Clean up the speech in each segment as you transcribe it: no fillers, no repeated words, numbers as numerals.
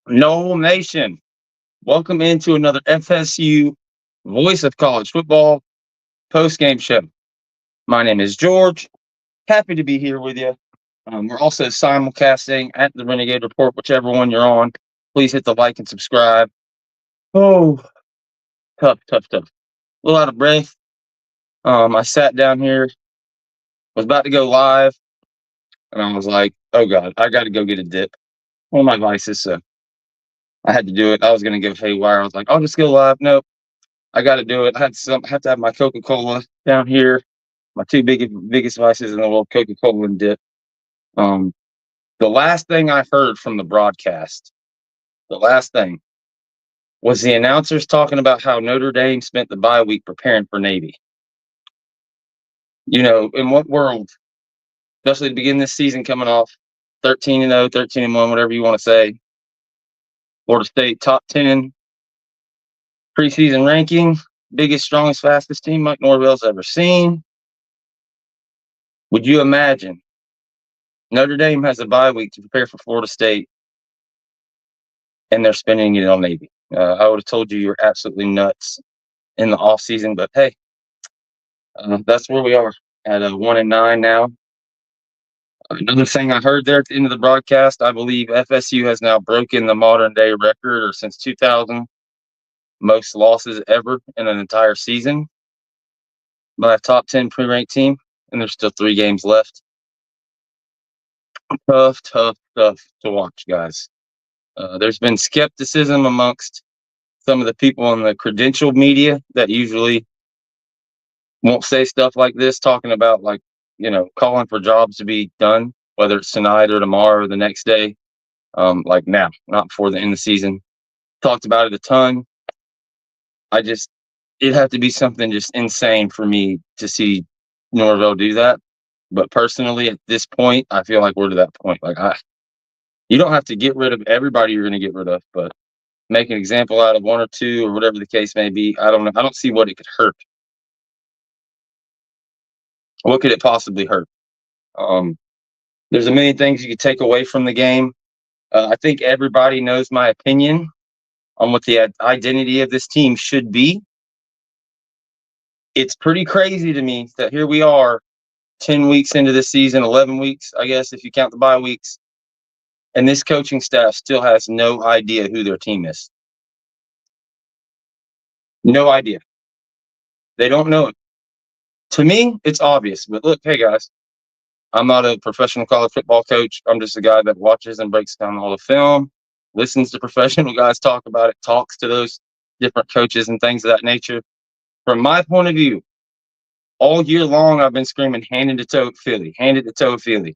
No Nation, welcome into another FSU Voice of College Football postgame show. My name is George. Happy to be here with you. We're also simulcasting at the Renegade Report, whichever one you're on. Please hit the like and subscribe. Oh, tough. A little out of breath. I sat down here, was about to go live, and I was like, oh God, I got to go get a dip. One of my vices, so I had to do it. I was going to give haywire. I was like, I'll just go live. Nope. I got to do it. I have to have my Coca-Cola down here. My two biggest vices in the world: Coca-Cola and dip. Um, the last thing I heard from the broadcast, the last thing was the announcers talking about how Notre Dame spent the bye week preparing for Navy. You know, in what world, especially to begin this season coming off 13-0, 13-1, whatever you want to say, Florida State top 10 preseason ranking, biggest, strongest, fastest team Mike Norvell's ever seen. Would you imagine Notre Dame has a bye week to prepare for Florida State, and they're spending it on Navy? I would have told you were absolutely nuts in the offseason, but hey, that's where we are at 1-9 now. Another thing I heard there at the end of the broadcast, I believe FSU has now broken the modern day record, or since 2000, most losses ever in an entire season by a top 10 pre-ranked team, and there's still 3 games left. Tough to watch, guys. There's been skepticism amongst some of the people in the credentialed media that usually won't say stuff like this, talking about, like, you know, calling for jobs to be done, whether it's tonight or tomorrow or the next day. Like now, not before the end of the season. Talked about it a ton. It'd have to be something just insane for me to see Norvell do that. But personally, at this point, I feel like we're to that point. Like, you don't have to get rid of everybody you're going to get rid of, but make an example out of 1 or 2 or whatever the case may be. I don't know. I don't see what it could hurt. What could it possibly hurt? There's a million things you could take away from the game. I think everybody knows my opinion on what the identity of this team should be. It's pretty crazy to me that here we are 10 weeks into this season, 11 weeks, I guess, if you count the bye weeks, and this coaching staff still has no idea who their team is. No idea. They don't know it. To me, it's obvious. But look, hey, guys, I'm not a professional college football coach. I'm just a guy that watches and breaks down all the film, listens to professional guys talk about it, talks to those different coaches and things of that nature. From my point of view, all year long, I've been screaming, hand it to Philly, hand it to Philly.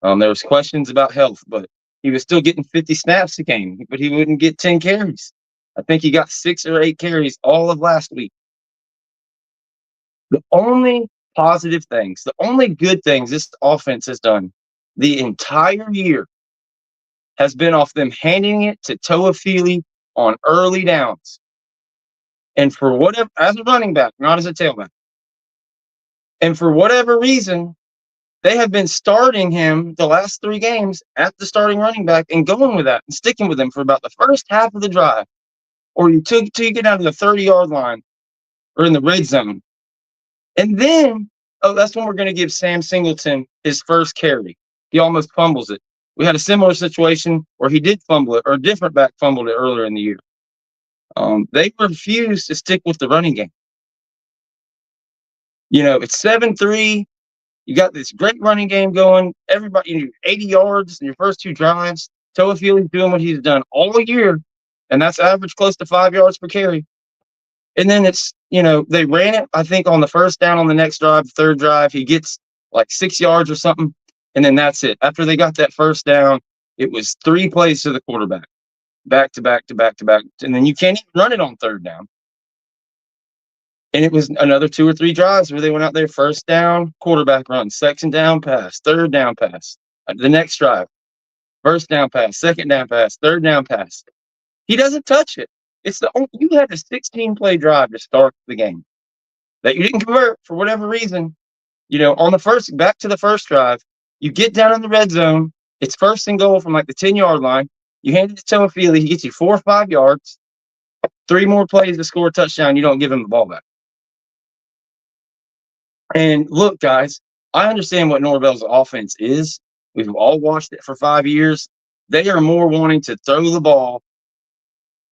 There was questions about health, but he was still getting 50 snaps a game, but he wouldn't get 10 carries. I think he got 6 or 8 carries all of last week. The only positive things, the only good things this offense has done the entire year has been off them handing it to Toafili on early downs. And for whatever, as a running back, not as a tailback. And for whatever reason, they have been starting him the last 3 games at the starting running back and going with that and sticking with him for about the first half of the drive. Or you took till you get down to the 30-yard line or in the red zone. And then, that's when we're going to give Sam Singleton his first carry. He almost fumbles it. We had a similar situation where he did fumble it, or a different back fumbled it earlier in the year. They refused to stick with the running game. You know, it's 7-3. You got this great running game going. Everybody, 80 yards in your first 2 drives. Toafili's doing what he's done all year, and that's average close to 5 yards per carry. And then it's, they ran it, I think, on the first down on the next drive, the third drive. He gets like 6 yards or something, and then that's it. After they got that first down, it was 3 plays to the quarterback, back to back to back to back. And then you can't even run it on third down. And it was another 2 or 3 drives where they went out there, first down, quarterback run, second down pass, third down pass. The next drive, first down pass, second down pass, third down pass. He doesn't touch it. You had a 16-play drive to start the game that you didn't convert for whatever reason. On back to the first drive, you get down in the red zone. It's first and goal from like the 10-yard line. You hand it to Toafili, he gets you 4 or 5 yards, 3 more plays to score a touchdown, you don't give him the ball back. And look, guys, I understand what Norvell's offense is. We've all watched it for 5 years. They are more wanting to throw the ball.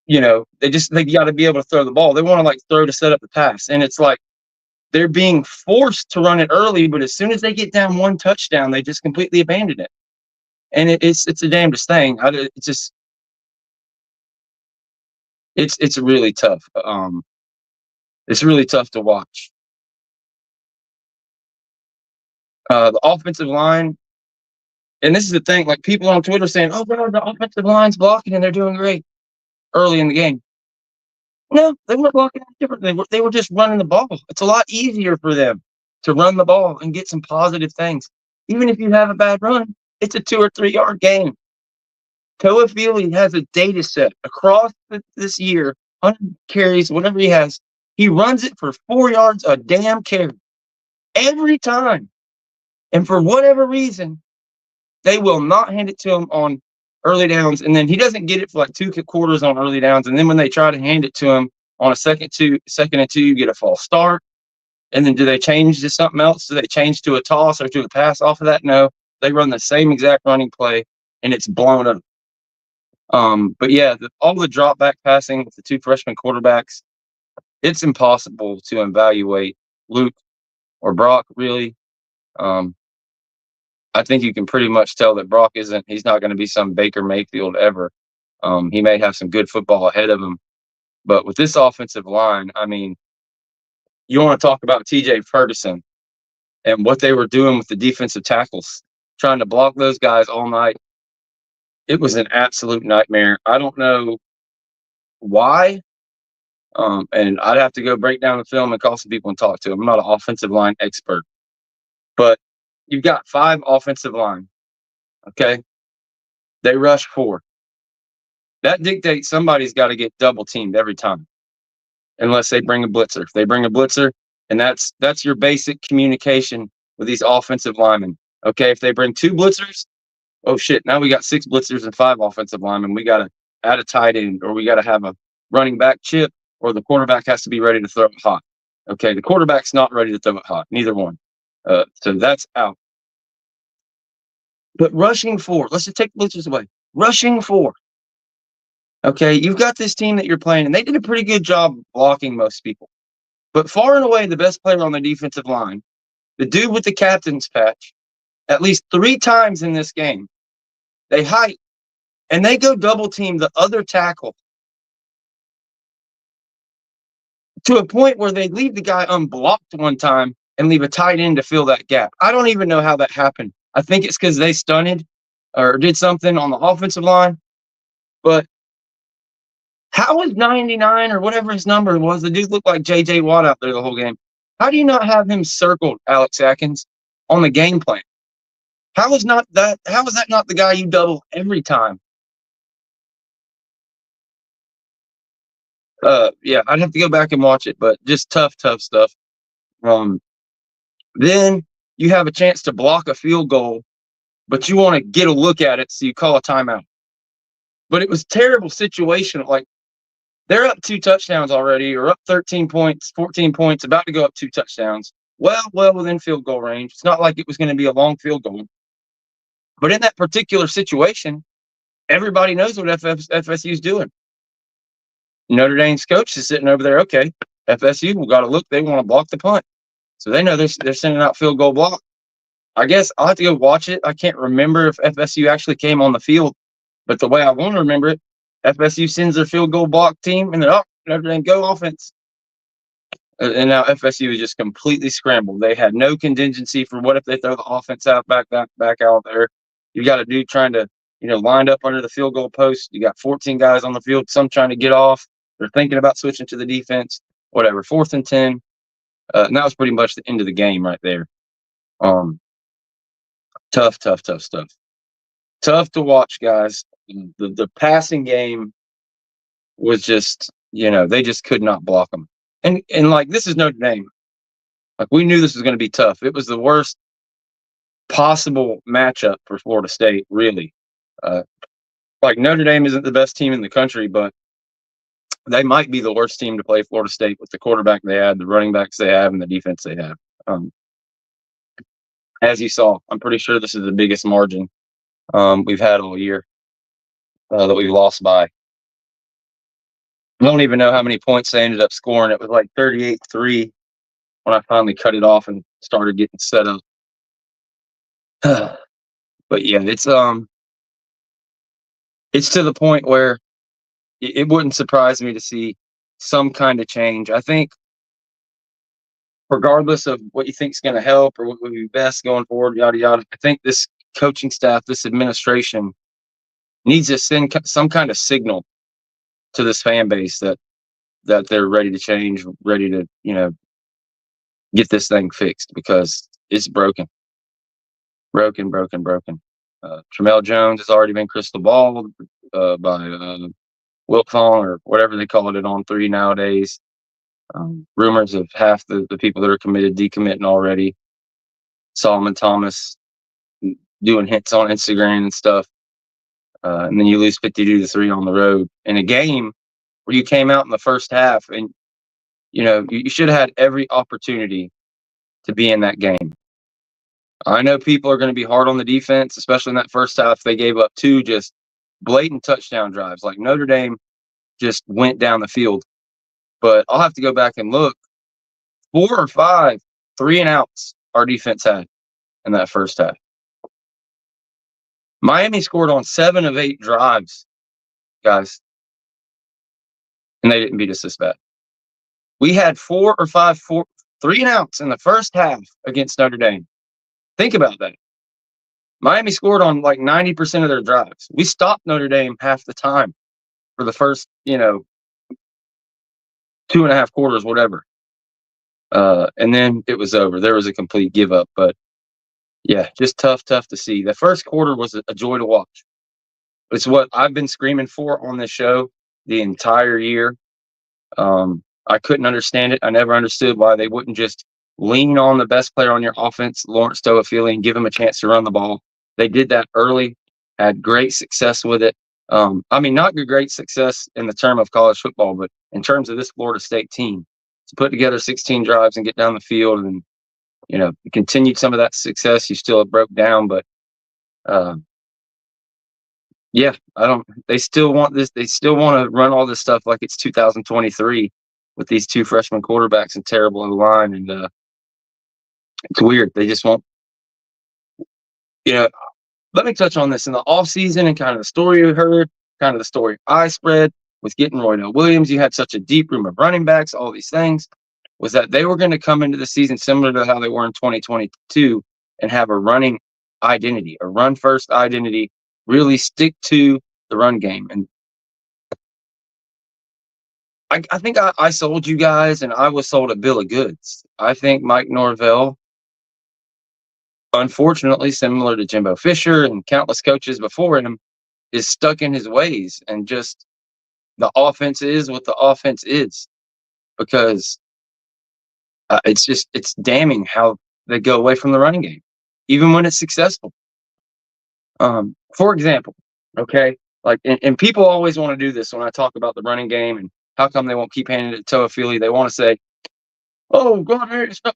They got to be able to throw the ball. They want to throw to set up the pass. And it's like they're being forced to run it early, but as soon as they get down 1 touchdown, they just completely abandon it. And it's the damnedest thing. It's really tough. It's really tough to watch. The offensive line, and this is the thing, people on Twitter saying, "Oh, bro, the offensive line's blocking and they're doing great early in the game." No, they weren't blocking differently. They were just running the ball. It's a lot easier for them to run the ball and get some positive things. Even if you have a bad run, it's a 2 or 3 yard game. Toafili has a data set across this year, 100 carries, whatever he has. He runs it for 4 yards a damn carry every time. And for whatever reason, they will not hand it to him on early downs. And then he doesn't get it for 2 quarters on early downs. And then when they try to hand it to him on a second and two, you get a false start. And then do they change to something else? Do they change to a toss or to a pass off of that? No, they run the same exact running play and it's blown up. But yeah, all the drop back passing with the 2 freshman quarterbacks, it's impossible to evaluate Luke or Brock, really. I think you can pretty much tell that Brock he's not going to be some Baker Mayfield ever. He may have some good football ahead of him. But with this offensive line, I mean, you want to talk about TJ Ferguson and what they were doing with the defensive tackles, trying to block those guys all night. It was an absolute nightmare. I don't know why. And I'd have to go break down the film and call some people and talk to them. I'm not an offensive line expert. But you've got 5 offensive line. Okay? They rush 4. That dictates somebody's got to get double teamed every time, unless they bring a blitzer. If they bring a blitzer, and that's your basic communication with these offensive linemen. Okay, if they bring 2 blitzers, oh shit, now we got 6 blitzers and 5 offensive linemen. We got to add a tight end, or we got to have a running back chip, or the quarterback has to be ready to throw it hot. Okay, the quarterback's not ready to throw it hot, neither one. So that's out. But rushing 4, let's just take blitzers away. Rushing 4. Okay, you've got this team that you're playing, and they did a pretty good job blocking most people. But far and away, the best player on the defensive line, the dude with the captain's patch, at least 3 times in this game, they hike, and they go double team the other tackle to a point where they leave the guy unblocked one time and leave a tight end to fill that gap. I don't even know how that happened. I think it's because they stunted or did something on the offensive line. But how is 99 or whatever his number was? The dude looked like J.J. Watt out there the whole game. How do you not have him circled, Alex Atkins, on the game plan? How is that not the guy you double every time? Yeah, I'd have to go back and watch it, but just tough stuff. Then you have a chance to block a field goal, but you want to get a look at it, so you call a timeout. But it was a terrible situation. They're up 2 touchdowns already, or up 13 points, 14 points, about to go up 2 touchdowns. Well within field goal range. It's not like it was going to be a long field goal. But in that particular situation, everybody knows what FSU is doing. Notre Dame's coach is sitting over there. Okay, FSU, we got to look. They want to block the punt. So they know they're sending out field goal block. I guess I'll have to go watch it. I can't remember if FSU actually came on the field. But the way I want to remember it, FSU sends their field goal block team, and then, Notre Dame, go offense. And now FSU is just completely scrambled. They had no contingency for what if they throw the offense out back out there. You got a dude trying to, lined up under the field goal post. You got 14 guys on the field, some trying to get off. They're thinking about switching to the defense, whatever. 4th and 10. And that was pretty much the end of the game right there. Tough stuff. Tough to watch, guys. The passing game was just, they just could not block them. And this is Notre Dame. We knew this was going to be tough. It was the worst possible matchup for Florida State, really. like Notre Dame isn't the best team in the country, but they might be the worst team to play Florida State with the quarterback they had, the running backs they have, and the defense they have. As you saw, I'm pretty sure this is the biggest margin we've had all year that we've lost by. I don't even know how many points they ended up scoring. It was like 38-3 when I finally cut it off and started getting set up. But yeah, it's to the point where it wouldn't surprise me to see some kind of change. I think regardless of what you think is going to help or what would be best going forward, yada, yada, I think this coaching staff, this administration needs to send some kind of signal to this fan base that they're ready to change, ready to, get this thing fixed because it's broken. Broken. Tramel Jones has already been crystal balled by Wiltfong or whatever they call it on 3 nowadays. Rumors of half the people that are committed decommitting already. Solomon Thomas doing hits on Instagram and stuff. And then you lose 52-3 on the road in a game where you came out in the first half and, you should have had every opportunity to be in that game. I know people are going to be hard on the defense, especially in that first half. They gave up 2 just blatant touchdown drives. Like Notre Dame just went down the field. But I'll have to go back and look. 4 or 5 3-and-outs our defense had in that first half. Miami scored on 7 of 8 drives, guys, and they didn't beat us this bad. We had 4 or 5 3-and-outs in the first half against Notre Dame. Think about that. Miami scored on like 90% of their drives. We stopped Notre Dame half the time for the first, 2.5 quarters, whatever. And then it was over. There was a complete give up. But yeah, just tough to see. The first quarter was a joy to watch. It's what I've been screaming for on this show the entire year. I couldn't understand it. I never understood why they wouldn't just lean on the best player on your offense, Lawrence Toafili, and give him a chance to run the ball. They did that early, had great success with it. Not great success in the term of college football, but in terms of this Florida State team, to put together 16 drives and get down the field and, continued some of that success. You still broke down, but they still want this. They still want to run all this stuff like it's 2023 with these 2 freshman quarterbacks and terrible O-line. And it's weird. They just won't, let me touch on this in the offseason and kind of the story you heard, kind of the story I spread with getting Roydell Williams. You had such a deep room of running backs, all these things, was that they were going to come into the season similar to how they were in 2022 and have a running identity, a run-first identity, really stick to the run game. And I think I sold you guys, and I was sold a bill of goods. I think Mike Norvell, unfortunately, similar to Jimbo Fisher and countless coaches before him, is stuck in his ways, and just the offense is what the offense is, because it's damning how they go away from the running game, even when it's successful. For example, okay, like, and people always want to do this when I talk about the running game and how come they won't keep handing it to Toafili. They want to say, "Oh God,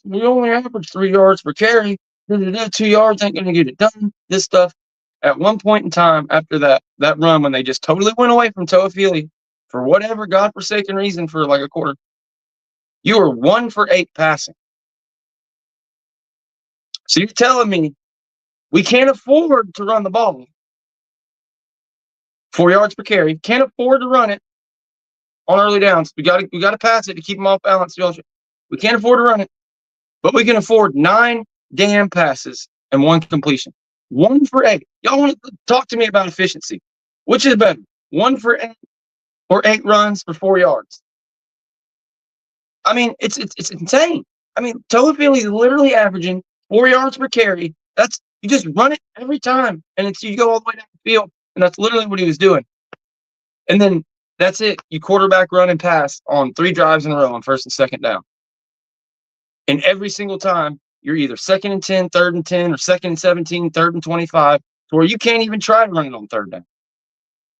we only average 3 yards per carry. 2 yards ain't going to get it done." This stuff. At one point in time, after that run, when they just totally went away from Toafili for whatever godforsaken reason for like a quarter, you were 1 for 8 passing. So you're telling me we can't afford to run the ball 4 yards per carry? Can't afford to run it on early downs. We got to pass it to keep them off balance. We can't afford to run it, but we can afford 9 damn passes and 1 completion. 1 for 8. Y'all want to talk to me about efficiency? Which is better, 1 for 8 or 8 runs for 4 yards? I mean, it's insane. I mean, Toafili is literally averaging 4 yards per carry. You just run it every time, and you go all the way down the field, and that's literally what he was doing. And then that's it. You quarterback run and pass on 3 drives in a row on first and second down. And every single time, you're either 2nd and 10, 3rd and 10, or 2nd and 17, 3rd and 25, to where you can't even try to run it on 3rd down.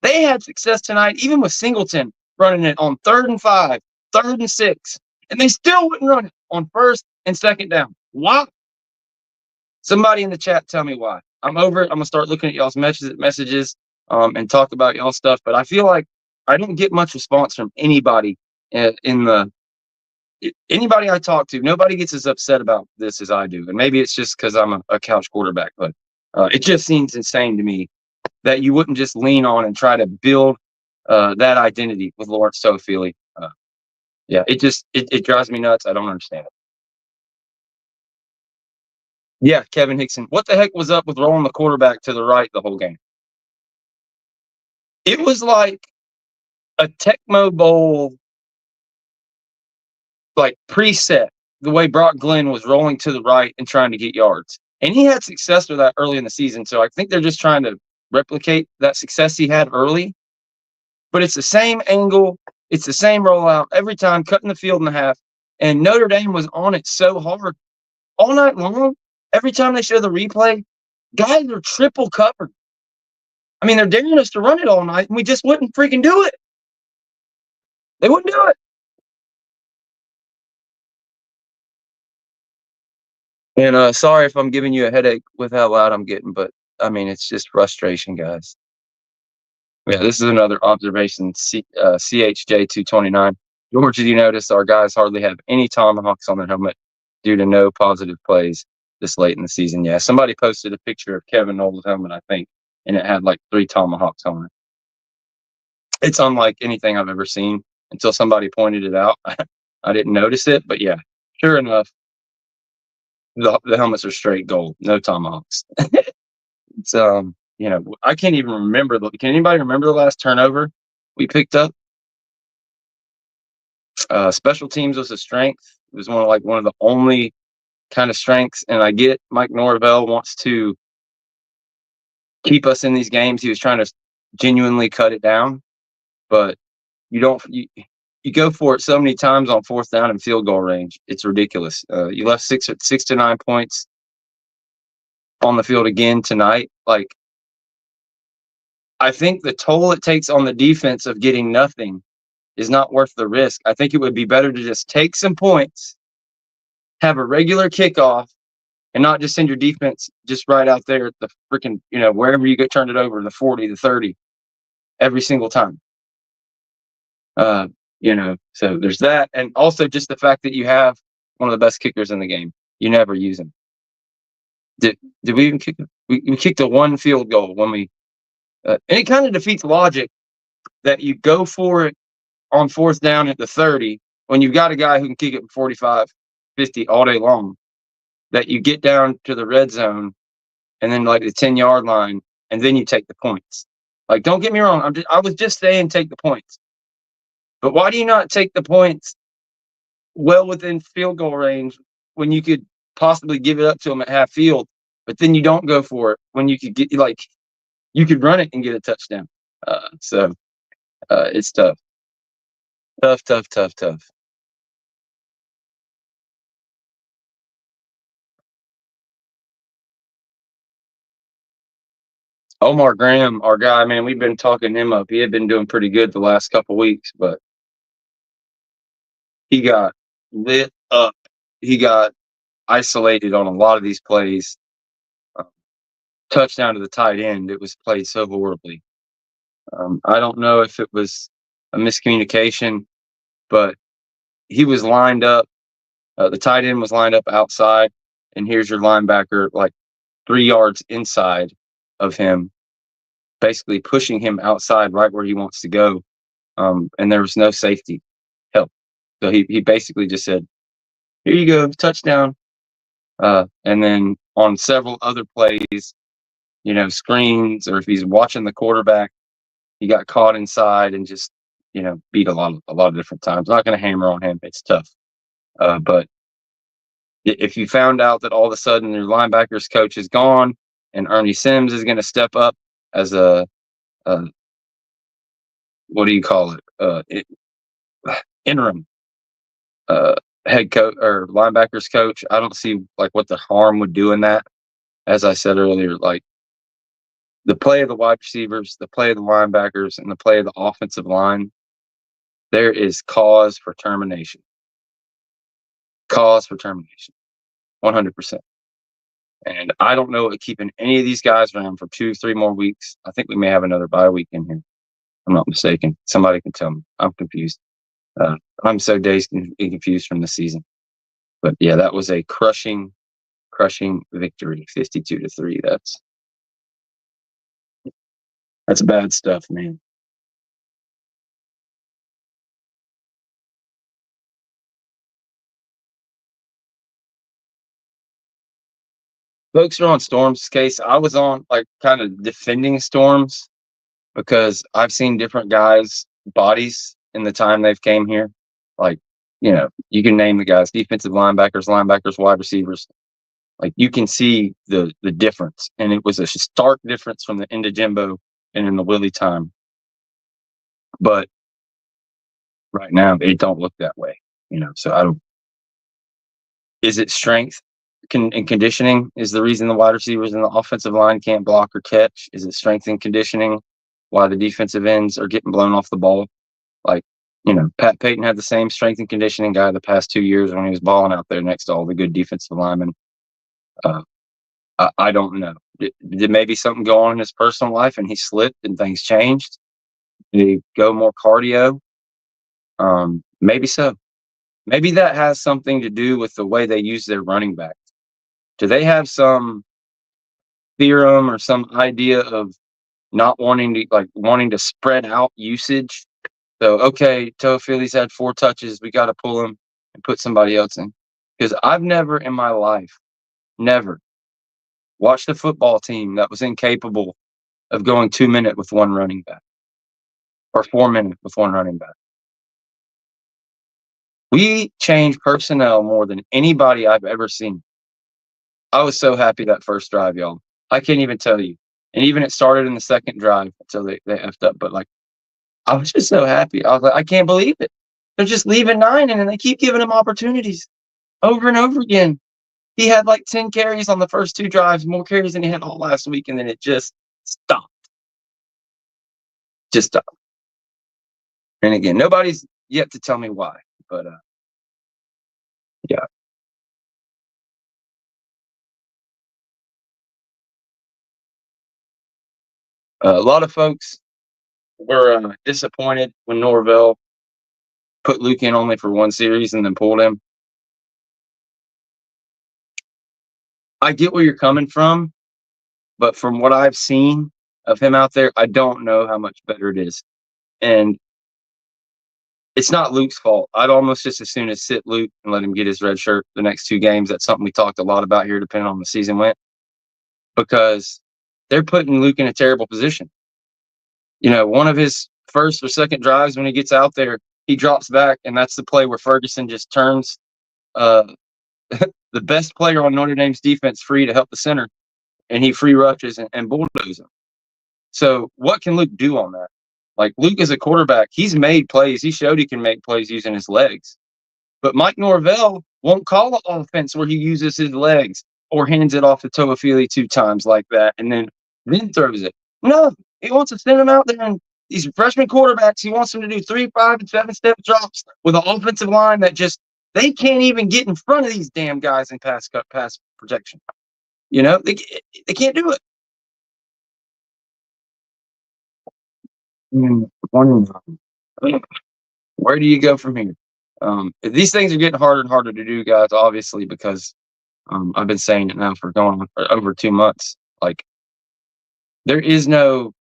They had success tonight, even with Singleton running it on 3rd and 5, 3rd and 6, and they still wouldn't run it on 1st and 2nd down. Why? Somebody in the chat tell me why. I'm over it. I'm gonna start looking at y'all's messages and talk about y'all stuff. But I feel like I don't get much response from anybody anybody I talk to. Nobody gets as upset about this as I do, and maybe it's just because I'm a couch quarterback. But it just seems insane to me that you wouldn't just lean on and try to build that identity with Lawrence Toafili. Yeah, it drives me nuts. I don't understand it. Yeah, Kevin Hickson. What the heck was up with rolling the quarterback to the right the whole game? It was like a Tecmo Bowl, like preset, the way Brock Glenn was rolling to the right and trying to get yards. And he had success with that early in the season. So I think they're just trying to replicate that success he had early. But it's the same angle, it's the same rollout every time, cutting the field in half. And Notre Dame was on it so hard all night long. Every time they show the replay, guys are triple covered. I mean, they're daring us to run it all night, and we just wouldn't freaking do it. They wouldn't do it. And sorry if I'm giving you a headache with how loud I'm getting, but I mean, it's just frustration, guys. Yeah, this is another observation. CHJ229. George, did you notice our guys hardly have any tomahawks on their helmet due to no positive plays this late in the season? Yeah, somebody posted a picture of Kevin Knowles' helmet, I think, and it had like 3 tomahawks on it. It's unlike anything I've ever seen until somebody pointed it out. I didn't notice it, but yeah, sure enough, the helmets are straight gold, no tomahawks. It's I can't even remember. Can anybody remember the last turnover we picked up? Special teams was a strength. It was one of the only kind of strengths. And I get Mike Norvell wants to keep us in these games. He was trying to genuinely cut it down, but you go for it so many times on 4th down and field goal range. It's ridiculous. You left 6 to 9 points on the field again tonight. Like, I think the toll it takes on the defense of getting nothing is not worth the risk. I think it would be better to just take some points, have a regular kickoff, and not just send your defense just right out there at the freaking, wherever you get turned it over, the 40, the 30, every single time. So there's that. And also just the fact that you have one of the best kickers in the game. You never use him. Did we even kick? We kicked a 1 field goal when we, and it kind of defeats logic that you go for it on 4th down at the 30 when you've got a guy who can kick it 45, 50 all day long, that you get down to the red zone and then like the 10-yard line, and then you take the points. Like, don't get me wrong. I was just saying take the points. But why do you not take the points well within field goal range when you could possibly give it up to them at half field, but then you don't go for it when you could you could run it and get a touchdown. So it's tough. Tough. Omar Graham, our guy, man, we've been talking him up. He had been doing pretty good the last couple weeks, but he got lit up. He got isolated on a lot of these plays. Touchdown to the tight end. It was played so horribly. I don't know if it was a miscommunication, but he was lined up. The tight end was lined up outside, and here's your linebacker like 3 yards inside of him, basically pushing him outside right where he wants to go. And there was no safety help. So he basically just said, here you go, touchdown. And then on several other plays, screens, or if he's watching the quarterback, he got caught inside and just, beat a lot of different times. Not going to hammer on him. It's tough. But if you found out that all of a sudden your linebackers coach is gone and Ernie Sims is going to step up as a what do you call it? Interim head coach or linebackers coach, I don't see like what the harm would do in that. As I said earlier, like the play of the wide receivers, the play of the linebackers, and the play of the offensive line, there is cause for termination. Cause for termination. 100%. And I don't know what keeping any of these guys around for 2-3 more weeks. I think we may have another bye week in here. I'm not mistaken. Somebody can tell me. I'm confused. I'm so dazed and confused from the season. But yeah, that was a crushing victory, 52-3. That's bad stuff, man. Folks are on Storm's case. I was on like kind of defending Storms because I've seen different guys' bodies in the time they've came here. Like, you can name the guys: defensive linebackers, wide receivers. Like, you can see the difference, and it was a stark difference from the end of Jimbo and in the Willie time. But right now, it don't look that way. So I don't. Is it strength and conditioning is the reason the wide receivers and the offensive line can't block or catch? Is it strength and conditioning why the defensive ends are getting blown off the ball? Like, Pat Payton had the same strength and conditioning guy the past 2 years when he was balling out there next to all the good defensive linemen. I don't know. Did maybe something go on in his personal life and he slipped and things changed? Did he go more cardio? Maybe so. Maybe that has something to do with the way they use their running back. Do they have some theorem or some idea of not wanting to spread out usage? So, okay, Toafili's had 4 touches. We got to pull him and put somebody else in. Because I've never in my life, never watched a football team that was incapable of going 2 minute with one running back or 4 minute with one running back. We change personnel more than anybody I've ever seen. I was so happy that first drive, y'all. I can't even tell you. And even it started in the second drive until they effed up. But I was just so happy. I was like, I can't believe it. They're just leaving 9 and they keep giving him opportunities over and over again. He had 10 carries on the first 2 drives, more carries than he had all last week, and then it just stopped. Just stopped. And again, nobody's yet to tell me why. But yeah. A lot of folks were disappointed when Norvell put Luke in only for 1 series and then pulled him. I get where you're coming from, but from what I've seen of him out there, I don't know how much better it is. And it's not Luke's fault. I'd almost just as soon as sit Luke and let him get his red shirt the next 2 games. That's something we talked a lot about here, depending on the season went, because they're putting Luke in a terrible position. One of his first or second drives when he gets out there, he drops back, and that's the play where Ferguson just turns the best player on Notre Dame's defense free to help the center, and he free rushes and bulldozes him. So what can Luke do on that? Luke is a quarterback. He's made plays. He showed he can make plays using his legs. But Mike Norvell won't call an offense where he uses his legs or hands it off to Toafili 2 times like that and then throws it. No, he wants to send him out there, and these freshman quarterbacks, he wants them to do 3, 5, and 7-step drops with an offensive line that just they can't even get in front of these damn guys in pass protection. They can't do it. Where do you go from here? These things are getting harder and harder to do, guys, obviously, because I've been saying it now for going on for over 2 months. There is no,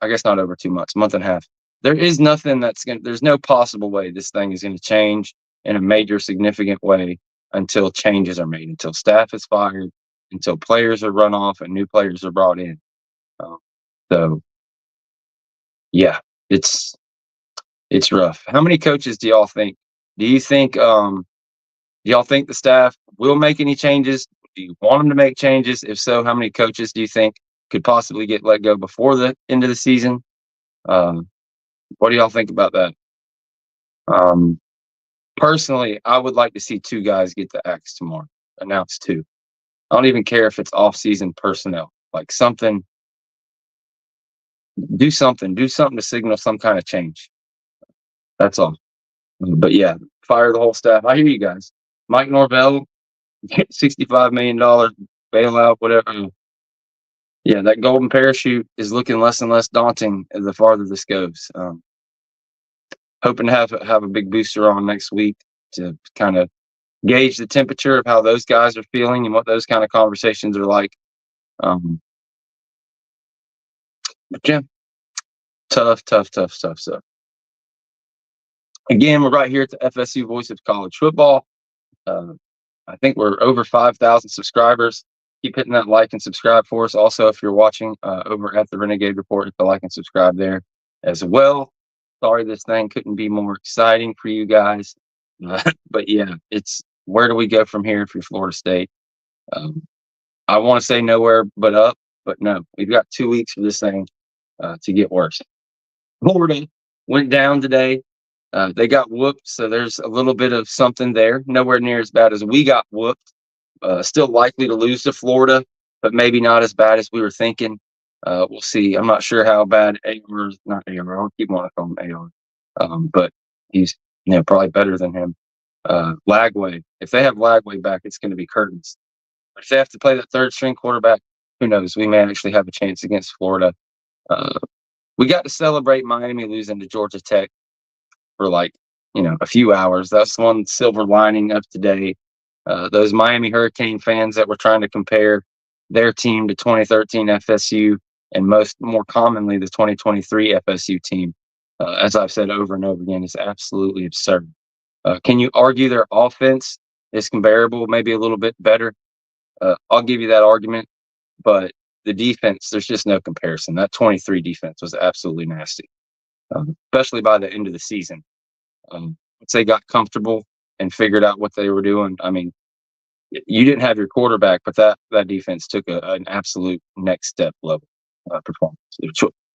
I guess not over 2 months, month and a half. There is nothing there's no possible way this thing is going to change in a major, significant way until changes are made, until staff is fired, until players are run off and new players are brought in. So, yeah, it's rough. How many coaches do y'all think? Do you think the staff will make any changes? Do you want them to make changes? If so, how many coaches do you think could possibly get let go before the end of the season? What do y'all think about that? Personally, I would like to see 2 guys get the axe tomorrow. Announce 2. I don't even care if it's off-season personnel. Something Do something to signal some kind of change. That's all. But yeah, fire the whole staff. I hear you guys. Mike Norvell, $65 million bailout, whatever. Yeah, that golden parachute is looking less and less daunting the farther this goes. Hoping to have a big booster on next week to kind of gauge the temperature of how those guys are feeling and what those kind of conversations are like. But yeah, tough. So again, we're right here at the FSU Voice of College Football. I think we're over 5,000 subscribers. Keep hitting that like and subscribe for us. Also, if you're watching over at the Renegade Report, hit the like and subscribe there as well. Sorry, this thing couldn't be more exciting for you guys. But yeah, it's where do we go from here if you're Florida State? I want to say nowhere but up, but no, we've got 2 weeks for this thing to get worse. Florida went down today. They got whooped, so there's a little bit of something there. Nowhere near as bad as we got whooped. Still likely to lose to Florida, but maybe not as bad as we were thinking. We'll see. I'm not sure how bad not AR. I'll keep on calling him AR, but he's probably better than him. Lagway. If they have Lagway back, it's going to be curtains. But if they have to play that third string quarterback, who knows? We may actually have a chance against Florida. We got to celebrate Miami losing to Georgia Tech for a few hours. That's one silver lining of today. Those Miami Hurricane fans that were trying to compare their team to 2013 FSU and more commonly the 2023 FSU team, as I've said over and over again, is absolutely absurd. Can you argue their offense is comparable, maybe a little bit better? I'll give you that argument, but the defense, there's just no comparison. That 23 defense was absolutely nasty, especially by the end of the season. Once they got comfortable and figured out what they were doing, I mean, you didn't have your quarterback, but that defense took an absolute next step level performance.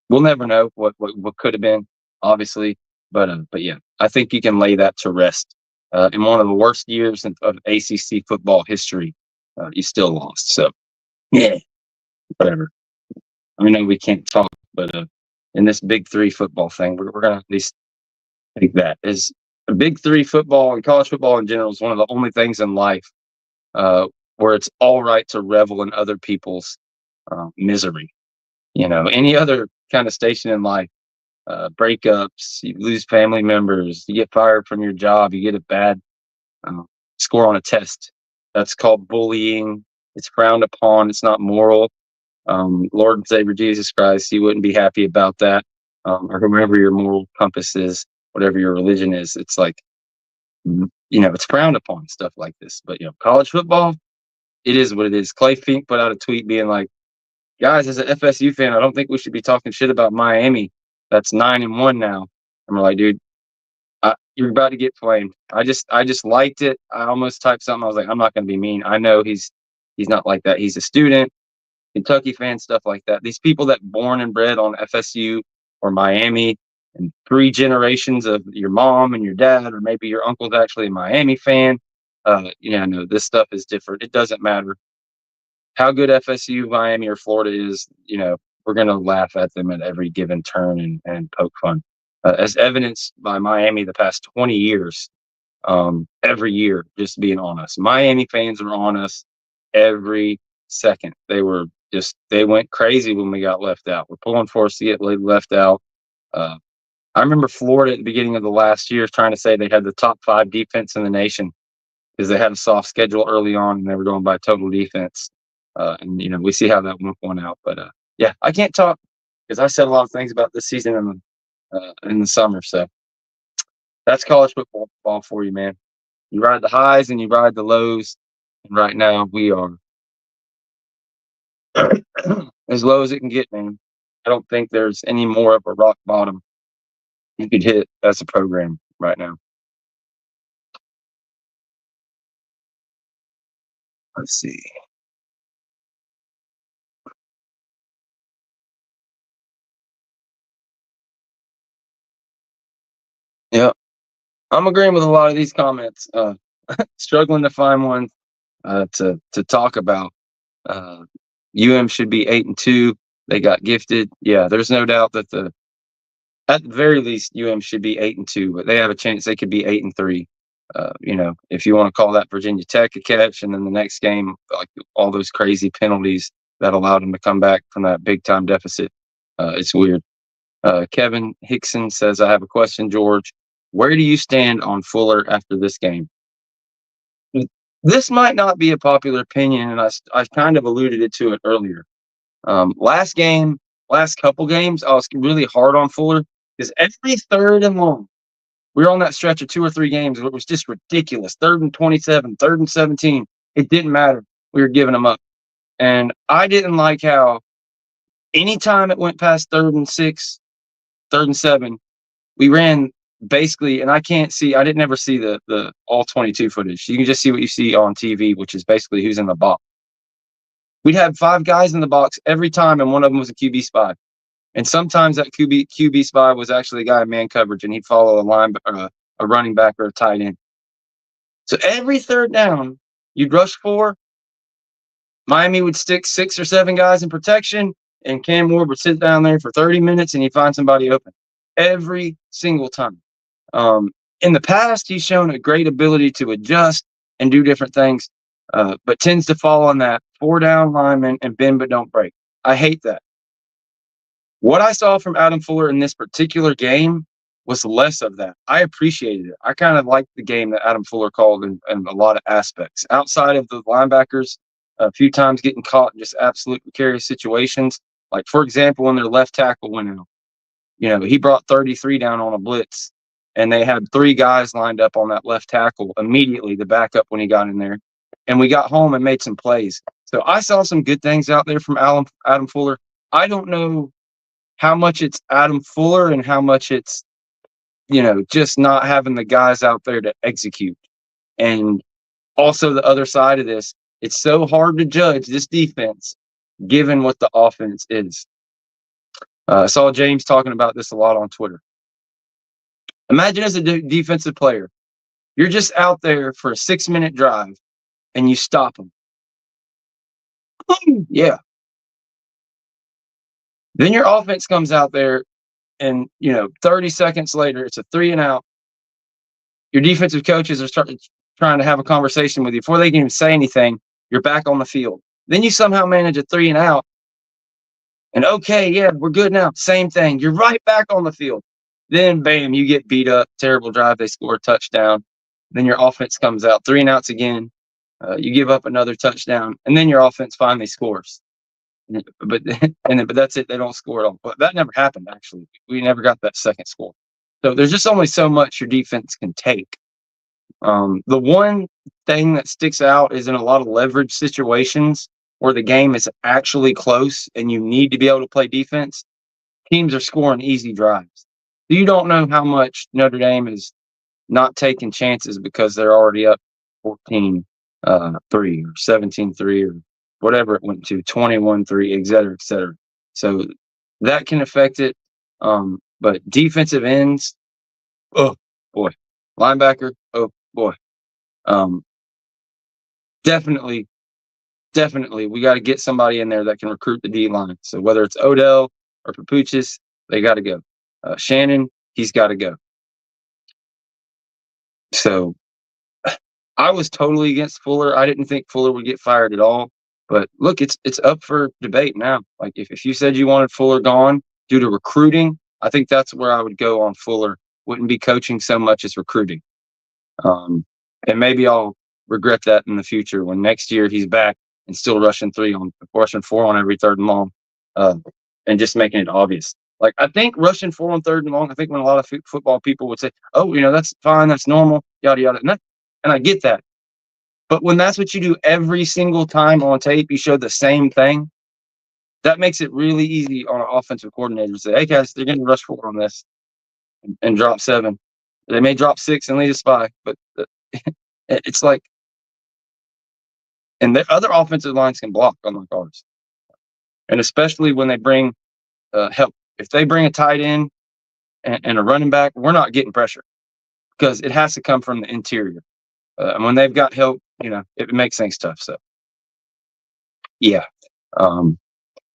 We'll never know what could have been, obviously, but yeah, I think you can lay that to rest. In one of the worst years of ACC football history, you still lost. So yeah, whatever. I know we can't talk, but in this Big Three football thing, we're gonna at least take that as a Big Three football and college football in general is one of the only things in life where it's all right to revel in other people's misery. Any other kind of station in life, breakups, you lose family members, you get fired from your job, you get a bad score on a test. That's called bullying. It's frowned upon. It's not moral. Lord and Savior Jesus Christ, you wouldn't be happy about that. Or whoever your moral compass is, whatever your religion is, it's like, it's frowned upon, stuff like this. But, college football, it is what it is. Clay Fink put out a tweet being like, guys, as an FSU fan, I don't think we should be talking shit about Miami. That's 9-1 now. And we're like, dude, you're about to get flamed. I just liked it. I almost typed something. I was like, I'm not going to be mean. I know he's not like that. He's a student, Kentucky fan, stuff like that. These people that born and bred on FSU or Miami, and 3 generations of your mom and your dad, or maybe your uncle's actually a Miami fan. No, this stuff is different. It doesn't matter how good FSU, Miami, or Florida is. We're going to laugh at them at every given turn and poke fun. As evidenced by Miami the past 20 years, every year just being on us. Miami fans are on us every second. They went crazy when we got left out. We're pulling for us to get left out. I remember Florida at the beginning of the last year trying to say they had the top 5 defense in the nation because they had a soft schedule early on and they were going by total defense. And we see how that went out. But yeah, I can't talk because I said a lot of things about this season in the summer. So that's college football for you, man. You ride the highs and you ride the lows. And right now we are as low as it can get, man. I don't think there's any more of a rock bottom you could hit as a program right now. Let's see. Yeah, I'm agreeing with a lot of these comments. Struggling to find one to talk about. UM should be 8-2. They got gifted. Yeah, there's no doubt that at the very least, should be 8-2, but they have a chance they could be 8-3. If you want to call that Virginia Tech a catch, and then the next game, like all those crazy penalties that allowed them to come back from that big time deficit, it's weird. Kevin Hickson says, "I have a question, George. Where do you stand on Fuller after this game?" This might not be a popular opinion, and I kind of alluded to it earlier. Last couple games, I was really hard on Fuller because every third and long, we were on that stretch of 2 or 3 games where it was just ridiculous. 3rd and 27, 3rd and 17. It didn't matter. We were giving them up. And I didn't like how anytime it went past 3rd and 6, 3rd and 7, we ran basically, and I didn't ever see the all 22 footage. You can just see what you see on TV, which is basically who's in the box. We'd have 5 guys in the box every time, and one of them was a QB spy. And sometimes that QB spy was actually a guy in man coverage, and he'd follow a running back or a tight end. So every third down, you'd rush 4. Miami would stick 6 or 7 guys in protection, and Cam Ward would sit down there for 30 minutes, and he'd find somebody open every single time. In the past, he's shown a great ability to adjust and do different things, but tends to fall on that 4-down lineman and bend but don't break. I hate that. What I saw from Adam Fuller in this particular game was less of that. I appreciated it. I kind of liked the game that Adam Fuller called in a lot of aspects. Outside of the linebackers, a few times getting caught in just absolute precarious situations. Like, for example, when their left tackle went out. He brought 33 down on a blitz, and they had 3 guys lined up on that left tackle immediately to back up when he got in there. And we got home and made some plays. So I saw some good things out there from Adam Fuller. I don't know how much it's Adam Fuller and how much it's, just not having the guys out there to execute. And also the other side of this, it's so hard to judge this defense given what the offense is. I saw James talking about this a lot on Twitter. Imagine as a defensive player, you're just out there for a 6-minute drive and you stop them. Yeah. Then your offense comes out there and, 30 seconds later, it's a 3 and out. Your defensive coaches are trying to have a conversation with you. Before they can even say anything, you're back on the field. Then you somehow manage a 3 and out. And okay, yeah, we're good now. Same thing. You're right back on the field. Then, bam, you get beat up. Terrible drive. They score a touchdown. Then your offense comes out. 3 and outs again. You give up another touchdown. And then your offense finally scores. But that's it. They don't score at all. But that never happened, actually. We never got that second score. So there's just only so much your defense can take. The one thing that sticks out is in a lot of leverage situations where the game is actually close and you need to be able to play defense, teams are scoring easy drives. You don't know how much Notre Dame is not taking chances because they're already up 14-3 or 17-3 or whatever it went to, 21-3, et cetera, et cetera. So that can affect it. But defensive ends, oh boy. Linebacker, oh boy. Definitely, we got to get somebody in there that can recruit the D-line. So whether it's Odell or Papuchis, they got to go. Shannon, he's got to go. So I was totally against Fuller. I didn't think Fuller would get fired at all. But look, it's up for debate now. Like if you said you wanted Fuller gone due to recruiting, I think that's where I would go on Fuller. Wouldn't be coaching so much as recruiting. And maybe I'll regret that in the future when next year he's back and still rushing 4 on every 3rd and long, and just making it obvious. Like I think rushing 4 on 3rd and long, I think when a lot of football people would say, oh, that's fine, that's normal, yada, yada. And I get that. But when that's what you do every single time on tape, you show the same thing, that makes it really easy on an offensive coordinator to say, hey, guys, they're going to rush 4 on this and drop 7. They may drop 6 and lead a spy, but it's like, and the other offensive lines can block, unlike ours. And especially when they bring help. If they bring a tight end and a running back, we're not getting pressure because it has to come from the interior. And when they've got help, it makes things tough. So, yeah.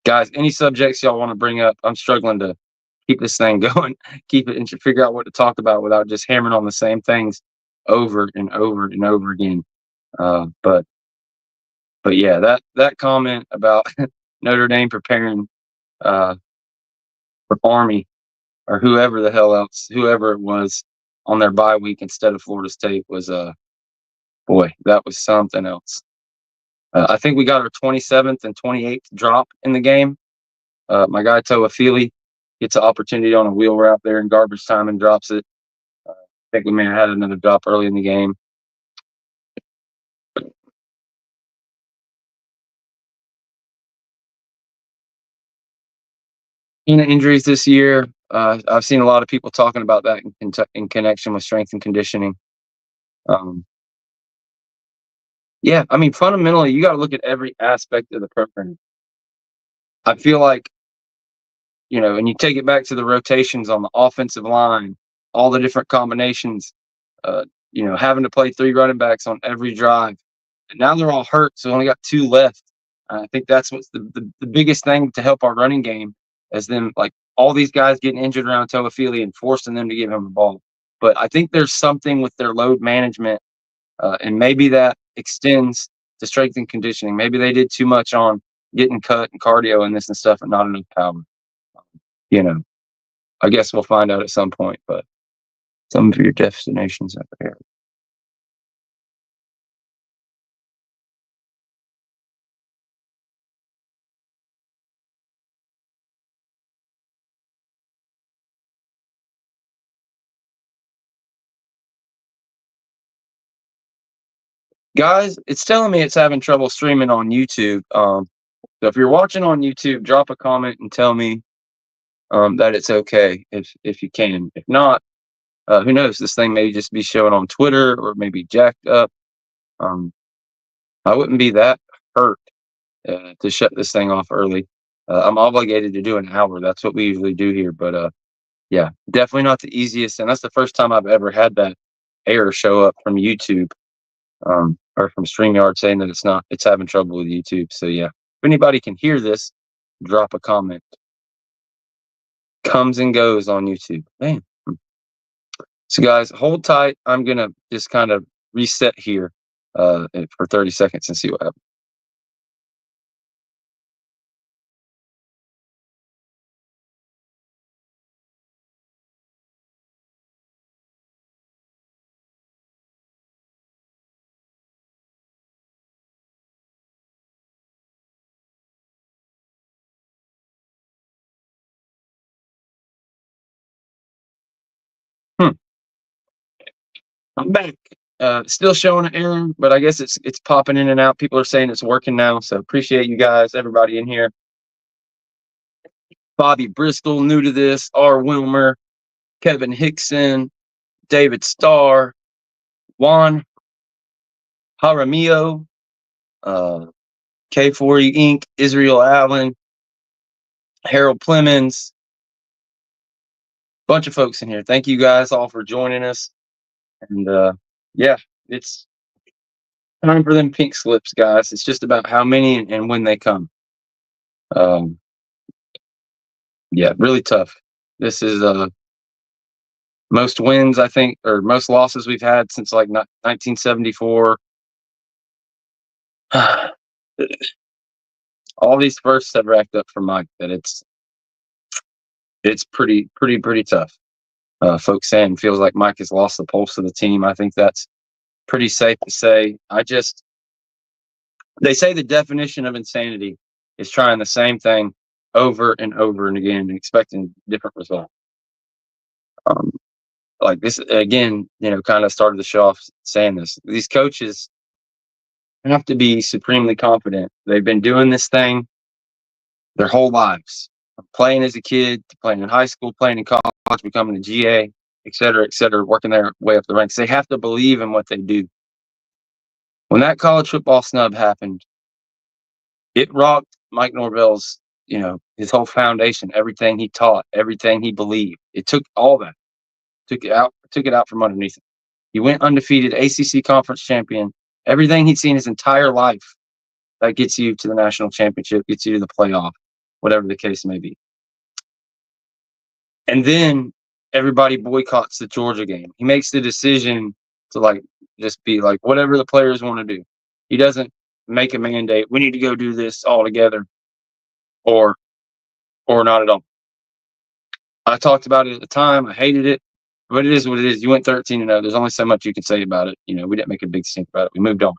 Guys, any subjects y'all want to bring up? I'm struggling to keep this thing going, keep it, and figure out what to talk about without just hammering on the same things over and over and over again. But yeah, that comment about Notre Dame preparing for Army or whoever the hell else, whoever it was, on their bye week instead of Florida State was boy, that was something else. I think we got our 27th and 28th drop in the game. My guy Toa Feely gets an opportunity on a wheel route there in garbage time and drops it. I think we may have had another drop early in the game. Injuries this year. I've seen a lot of people talking about that in connection with strength and conditioning. Yeah, I mean, fundamentally, you got to look at every aspect of the program. I feel like, and you take it back to the rotations on the offensive line, all the different combinations, having to play 3 running backs on every drive. And now they're all hurt, so we only got 2 left. I think that's what's the biggest thing to help our running game, is them, like, all these guys getting injured around Toafili and forcing them to give him the ball. But I think there's something with their load management, and maybe that extends to strength and conditioning. Maybe they did too much on getting cut and cardio and this and stuff and not enough power. I guess we'll find out at some point, but some of your destinations out there. Guys, it's telling me it's having trouble streaming on YouTube. So if you're watching on YouTube, drop a comment and tell me that it's okay if you can. If not, who knows? This thing may just be showing on Twitter or maybe jacked up. I wouldn't be that hurt to shut this thing off early. I'm obligated to do an hour. That's what we usually do here. But yeah, definitely not the easiest. And that's the first time I've ever had that error show up from YouTube or from StreamYard saying that it's having trouble with YouTube. So yeah, if anybody can hear this, drop a comment. Comes and goes on YouTube. Man. So guys, hold tight. I'm going to just kind of reset here for 30 seconds and see what happens. I'm back. Still showing an error, but I guess it's popping in and out. People are saying it's working now, so appreciate you guys, everybody in here. Bobby Bristol, new to this. R. Wilmer, Kevin Hickson, David Starr, Juan Jaramillo, K40 Inc., Israel Allen, Harold Clemens, bunch of folks in here. Thank you guys all for joining us. And yeah, it's time for them pink slips, guys. It's just about how many and when they come. Yeah, really tough. This is most wins, I think, or most losses we've had since like 1974. All these firsts have racked up for Mike. That it's pretty tough. Folks saying feels like Mike has lost the pulse of the team. I think that's pretty safe to say. They say the definition of insanity is trying the same thing over and over and again and expecting different results. Like this again, kind of started the show off saying this. These coaches have to be supremely confident. They've been doing this thing their whole lives, playing as a kid, playing in high school, playing in college, becoming a GA, et cetera, working their way up the ranks. They have to believe in what they do. When that college football snub happened, it rocked Mike Norvell's, his whole foundation, everything he taught, everything he believed. It took all that, took it out from underneath him. He went undefeated, ACC conference champion, everything he'd seen his entire life. That gets you to the national championship, gets you to the playoff. whatever the case may be. And then everybody boycotts the Georgia game. He makes the decision to just be like whatever the players want to do. He doesn't make a mandate. We need to go do this all together, or not at all. I talked about it at the time. I hated it, but it is what it is. You went 13-0. There's only so much you can say about it. We didn't make a big stink about it. We moved on.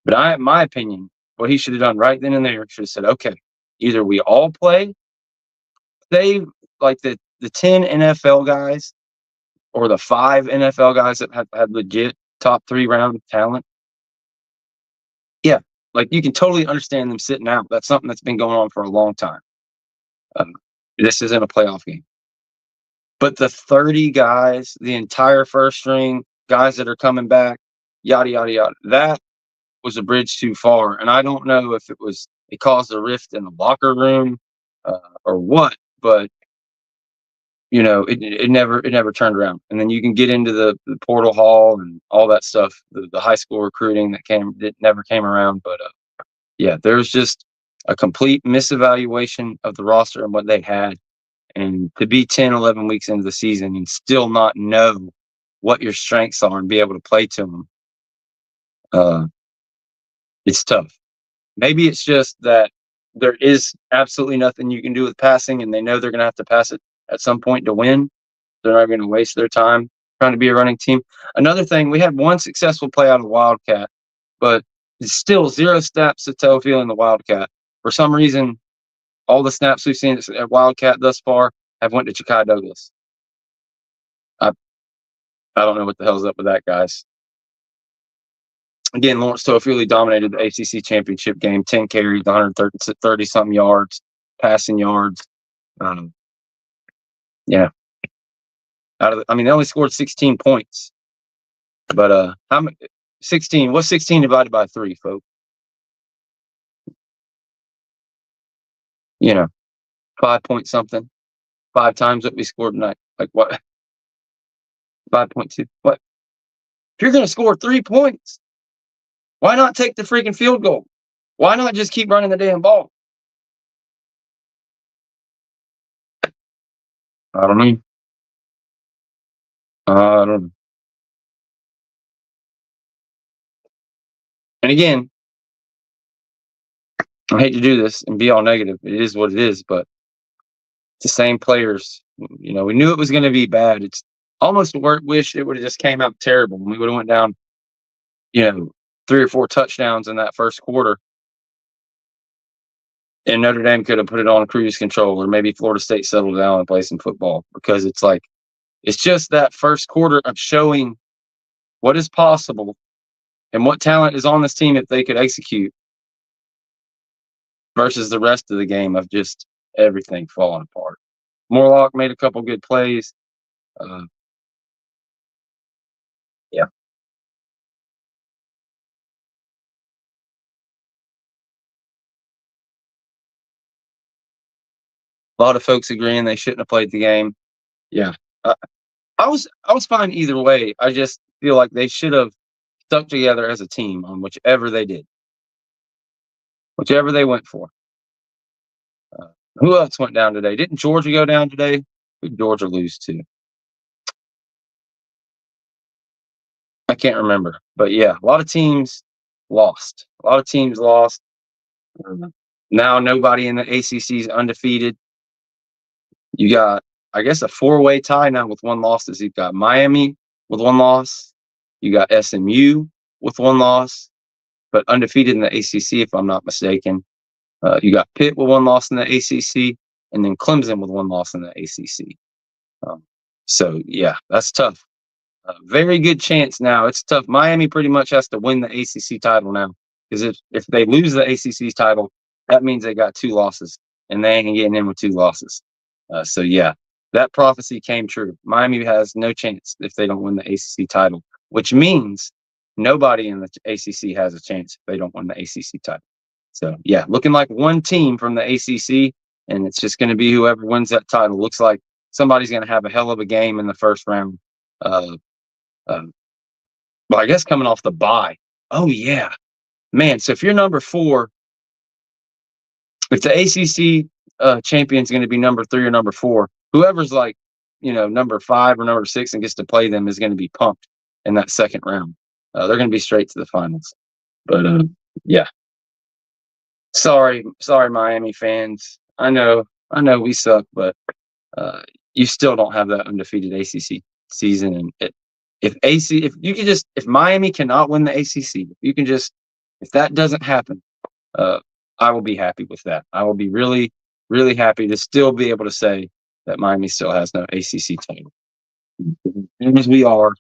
But in my opinion, what he should have done right then and there, should have said, okay, either we all play, they like the 10 NFL guys or the 5 NFL guys that had legit top 3 round talent. Yeah, you can totally understand them sitting out. That's something that's been going on for a long time. This isn't a playoff game. But the 30 guys, the entire first string, guys that are coming back, yada, yada, yada, that was a bridge too far. And I don't know if it caused a rift in the locker room or what, but it never turned around. And then you can get into the portal hall and all that stuff, the high school recruiting that never came around. But yeah, there's just a complete misevaluation of the roster and what they had. And to be 10, 11 weeks into the season and still not know what your strengths are and be able to play to them, it's tough. Maybe it's just that there is absolutely nothing you can do with passing, and they know they're going to have to pass it at some point to win. They're not going to waste their time trying to be a running team. Another thing, we had one successful play out of Wildcat, but it's still 0 snaps to Tofield in the Wildcat. For some reason, all the snaps we've seen at Wildcat thus far have went to Ja'Kai Douglas. I don't know what the hell's up with that, guys. Again, Lawrence Tofield dominated the ACC championship game, 10 carries, 130-something yards, passing yards. Yeah. They only scored 16 points. But how many? 16. What's 16 divided by 3, folks? 5 point something. 5 times what we scored tonight. Like what? 5.2. What? If you're going to score 3 points, why not take the freaking field goal? Why not just keep running the damn ball? I don't know. I don't know. And again, I hate to do this and be all negative. It is what it is, but it's the same players. We knew it was going to be bad. It's almost wish it would have just came out terrible. We would have went down, 3 or 4 touchdowns in that first quarter. And Notre Dame could have put it on cruise control, or maybe Florida State settled down and play some football, because it's just that first quarter of showing what is possible and what talent is on this team if they could execute, versus the rest of the game of just everything falling apart. Morlock made a couple good plays. Yeah. A lot of folks agreeing they shouldn't have played the game. Yeah. I was fine either way. I just feel like they should have stuck together as a team on whichever they did. Whichever they went for. Who else went down today? Didn't Georgia go down today? Who did Georgia lose to? I can't remember. But yeah, a lot of teams lost. Now nobody in the ACC is undefeated. You got, I guess, a 4-way tie now with 1 loss. You've got Miami with 1 loss. You got SMU with 1 loss, but undefeated in the ACC, if I'm not mistaken. You got Pitt with 1 loss in the ACC, and then Clemson with 1 loss in the ACC. So, yeah, that's tough. Very good chance now. It's tough. Miami pretty much has to win the ACC title now, because if they lose the ACC title, that means they got 2 losses, and they ain't getting in with 2 losses. So, yeah, that prophecy came true. Miami has no chance if they don't win the ACC title, which means nobody in the ACC has a chance if they don't win the ACC title. So, yeah, looking like one team from the ACC, and it's just going to be whoever wins that title. Looks like somebody's going to have a hell of a game in the first round. Well, I guess coming off the bye. Oh, yeah. Man, so if you're number 4, if the ACC champion's going to be number 3 or number 4. Whoever's like, number 5 or number 6 and gets to play them is going to be pumped in that second round. They're going to be straight to the finals. But yeah, sorry, Miami fans. I know we suck, but you still don't have that undefeated ACC season. And if Miami cannot win the ACC, if that doesn't happen, I will be happy with that. I will be really, really happy to still be able to say that Miami still has no ACC title. As we are,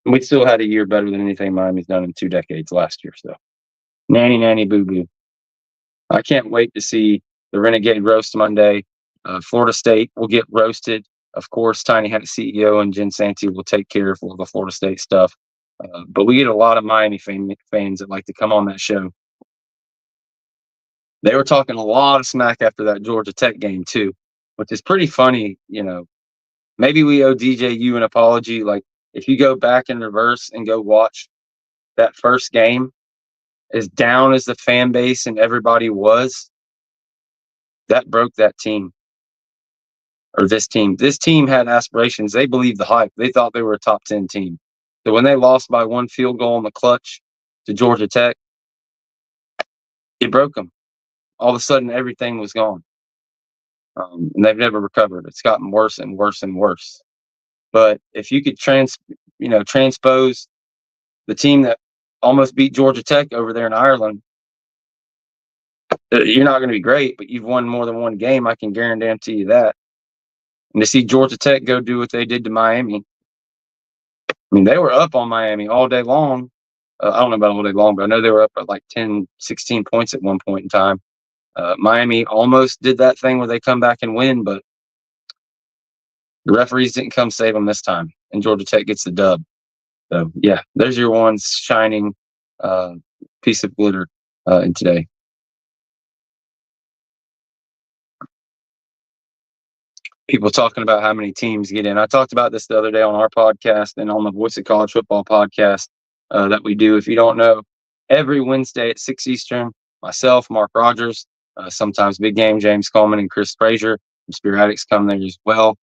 we still had a year better than anything Miami's done in 2 decades last year. So, nanny, boo boo. I can't wait to see the Renegade roast Monday. Florida State will get roasted. Of course, Tiny Hat CEO and Jen Santi will take care of all the Florida State stuff. But we get a lot of Miami fans that like to come on that show. They were talking a lot of smack after that Georgia Tech game too, which is pretty funny. Maybe we owe DJU an apology. Like, if you go back in reverse and go watch that first game, as down as the fan base and everybody was, that broke that team. Or this team. This team had aspirations. They believed the hype. They thought they were a top 10 team. So when they lost by 1 field goal in the clutch to Georgia Tech, it broke them. All of a sudden, everything was gone. And they've never recovered. It's gotten worse and worse and worse. But if you could transpose the team that almost beat Georgia Tech over there in Ireland, you're not going to be great, but you've won more than one game. I can guarantee you that. And to see Georgia Tech go do what they did to Miami, I mean, they were up on Miami all day long. I don't know about all day long, but I know they were up at like 10, 16 points at one point in time. Miami almost did that thing where they come back and win, but the referees didn't come save them this time, and Georgia Tech gets the dub. So, yeah, there's your one shining piece of glitter in today. People talking about how many teams get in. I talked about this the other day on our podcast and on the Voice of College Football podcast that we do. If you don't know, every Wednesday at 6 Eastern, myself, Mark Rogers, sometimes Big Game, James Coleman, and Chris Frazier from Spear Addicts come there as well.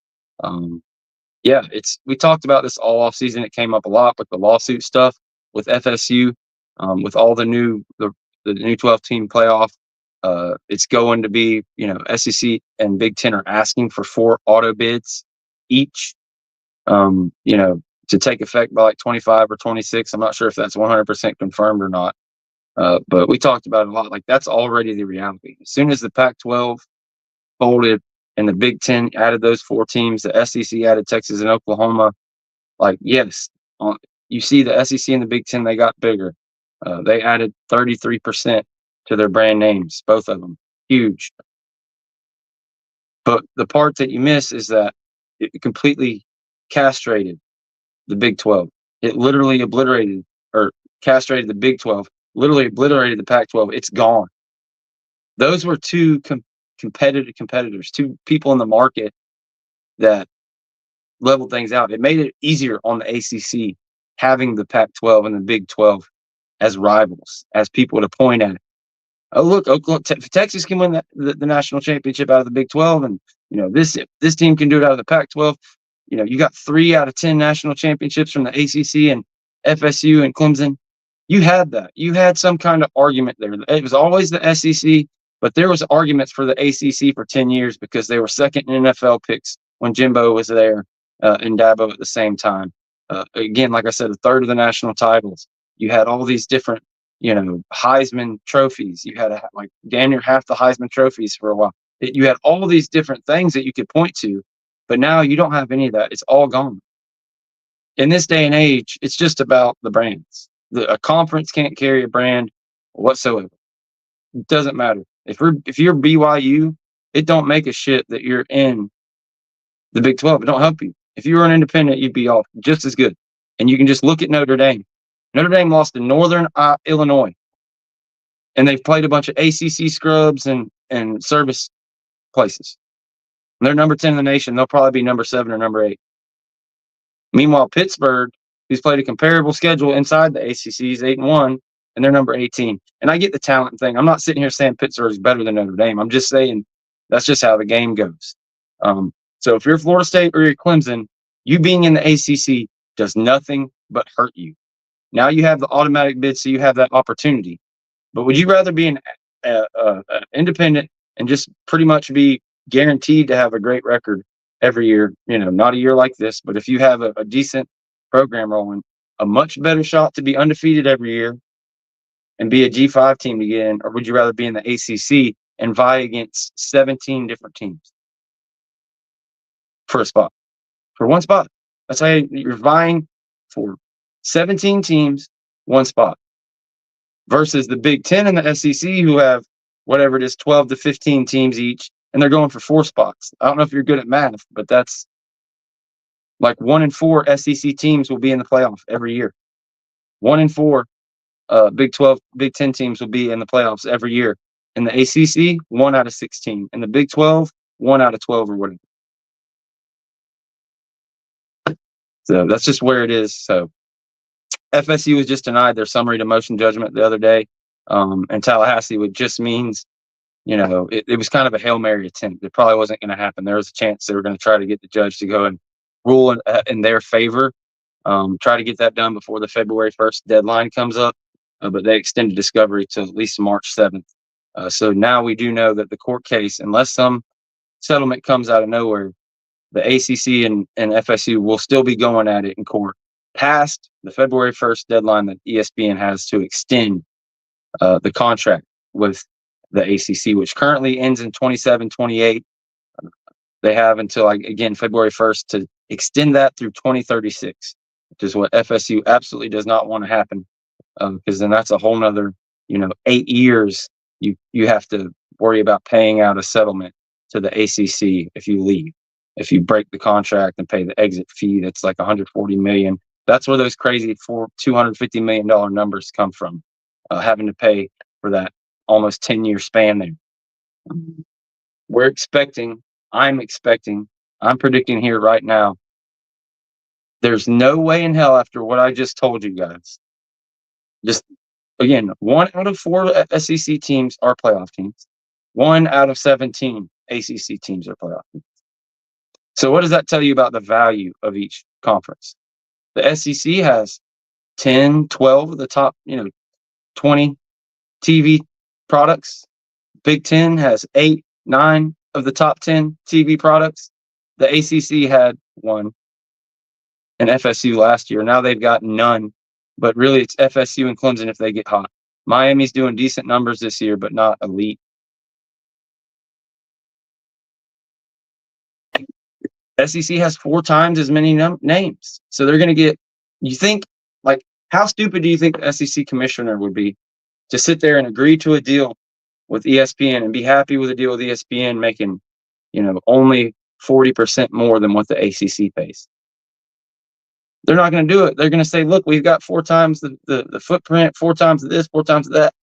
We talked about this all off season. It came up a lot with the lawsuit stuff with FSU, with all the new 12 team playoff. It's going to be, SEC and Big Ten are asking for 4 auto bids each, to take effect by like 25 or 26. I'm not sure if that's 100% confirmed or not. But we talked about it a lot. Like, that's already the reality. As soon as the Pac-12 folded and the Big Ten added those 4 teams, the SEC added Texas and Oklahoma. Like, yes, you see the SEC and the Big Ten, they got bigger. They added 33% to their brand names, both of them. Huge. But the part that you miss is that it completely castrated the Big 12. It literally castrated the Big 12, literally obliterated the Pac-12. It's gone. Those were 2 competitors, 2 people in the market that leveled things out. It made it easier on the ACC having the Pac-12 and the Big 12 as rivals, as people to point at it. Oh, look, Texas can win the national championship out of the Big 12, and this team can do it out of the Pac-12. You got 3 out of 10 national championships from the ACC and FSU and Clemson. You had that. You had some kind of argument there. It was always the SEC, but there was arguments for the ACC for 10 years because they were second in NFL picks when Jimbo was there and Dabo at the same time. Again, like I said, a third of the national titles. You had all these different Heisman trophies. You had like damn near half the Heisman trophies for a while. You had all these different things that you could point to, but now you don't have any of that. It's all gone. In this day and age, it's just about the brands. A conference can't carry a brand whatsoever. It doesn't matter. If you're BYU, it don't make a shit that you're in the Big 12. It don't help you. If you were an independent, you'd be off just as good. And you can just look at Notre Dame. Notre Dame lost to Northern Illinois, and they've played a bunch of ACC scrubs and service places. And they're number 10 in the nation. They'll probably be number 7 or number 8. Meanwhile, Pittsburgh, who's played a comparable schedule inside the ACC, is 8-1. and they're number 18. And I get the talent thing. I'm not sitting here saying Pittsburgh's better than Notre Dame. I'm just saying that's just how the game goes. So if you're Florida State or you're Clemson, you being in the ACC does nothing but hurt you. Now you have the automatic bid, so you have that opportunity. But would you rather be an independent and just pretty much be guaranteed to have a great record every year? Not a year like this, but if you have a decent program rolling, a much better shot to be undefeated every year and be a G5 team to get in, or would you rather be in the ACC and vie against 17 different teams for a spot, for one spot? That's how you're vying for 17 teams, one spot, versus the Big Ten and the SEC, who have whatever it is, 12 to 15 teams each, and they're going for 4 spots. I don't know if you're good at math, but that's like 1 in 4 SEC teams will be in the playoff every year. 1 in 4 Big 12, Big 10 teams will be in the playoffs every year. In the ACC, 1 out of 16. In the Big 12, 1 out of 12 or whatever. So that's just where it is. So FSU was just denied their summary to motion judgment the other day. And Tallahassee, which just means, it was kind of a Hail Mary attempt. It probably wasn't going to happen. There was a chance they were going to try to get the judge to go and rule in their favor. Try to get that done before the February 1st deadline comes up. But they extended discovery to at least March 7th. So now we do know that the court case, unless some settlement comes out of nowhere, the ACC and FSU will still be going at it in court past the February 1st deadline that ESPN has to extend the contract with the ACC, which currently ends in 27-28. They have until, again, February 1st to extend that through 2036, which is what FSU absolutely does not want to happen, because then that's a whole nother, 8 years you have to worry about paying out a settlement to the ACC if you leave. If you break the contract and pay the exit fee, that's like $140 million. That's where those crazy $250 million numbers come from, having to pay for that almost 10-year span there. I'm predicting here right now, there's no way in hell, after what I just told you guys, just again, 1 out of 4 SEC teams are playoff teams. 1 out of 17 ACC teams are playoff teams. So what does that tell you about the value of each conference? The SEC has 10, 12 of the top, 20 TV products. Big 10 has 8, 9 of the top 10 TV products. The ACC had 1 and FSU last year. Now they've got none, but really it's FSU and Clemson if they get hot. Miami's doing decent numbers this year, but not elite. SEC has 4 times as many names. So they're going to get, you think, how stupid do you think the SEC commissioner would be to sit there and agree to a deal with ESPN and be happy with a deal with ESPN making, only 40% more than what the ACC pays? They're not going to do it. They're going to say, look, we've got 4 times the footprint, 4 times of this, 4 times of that.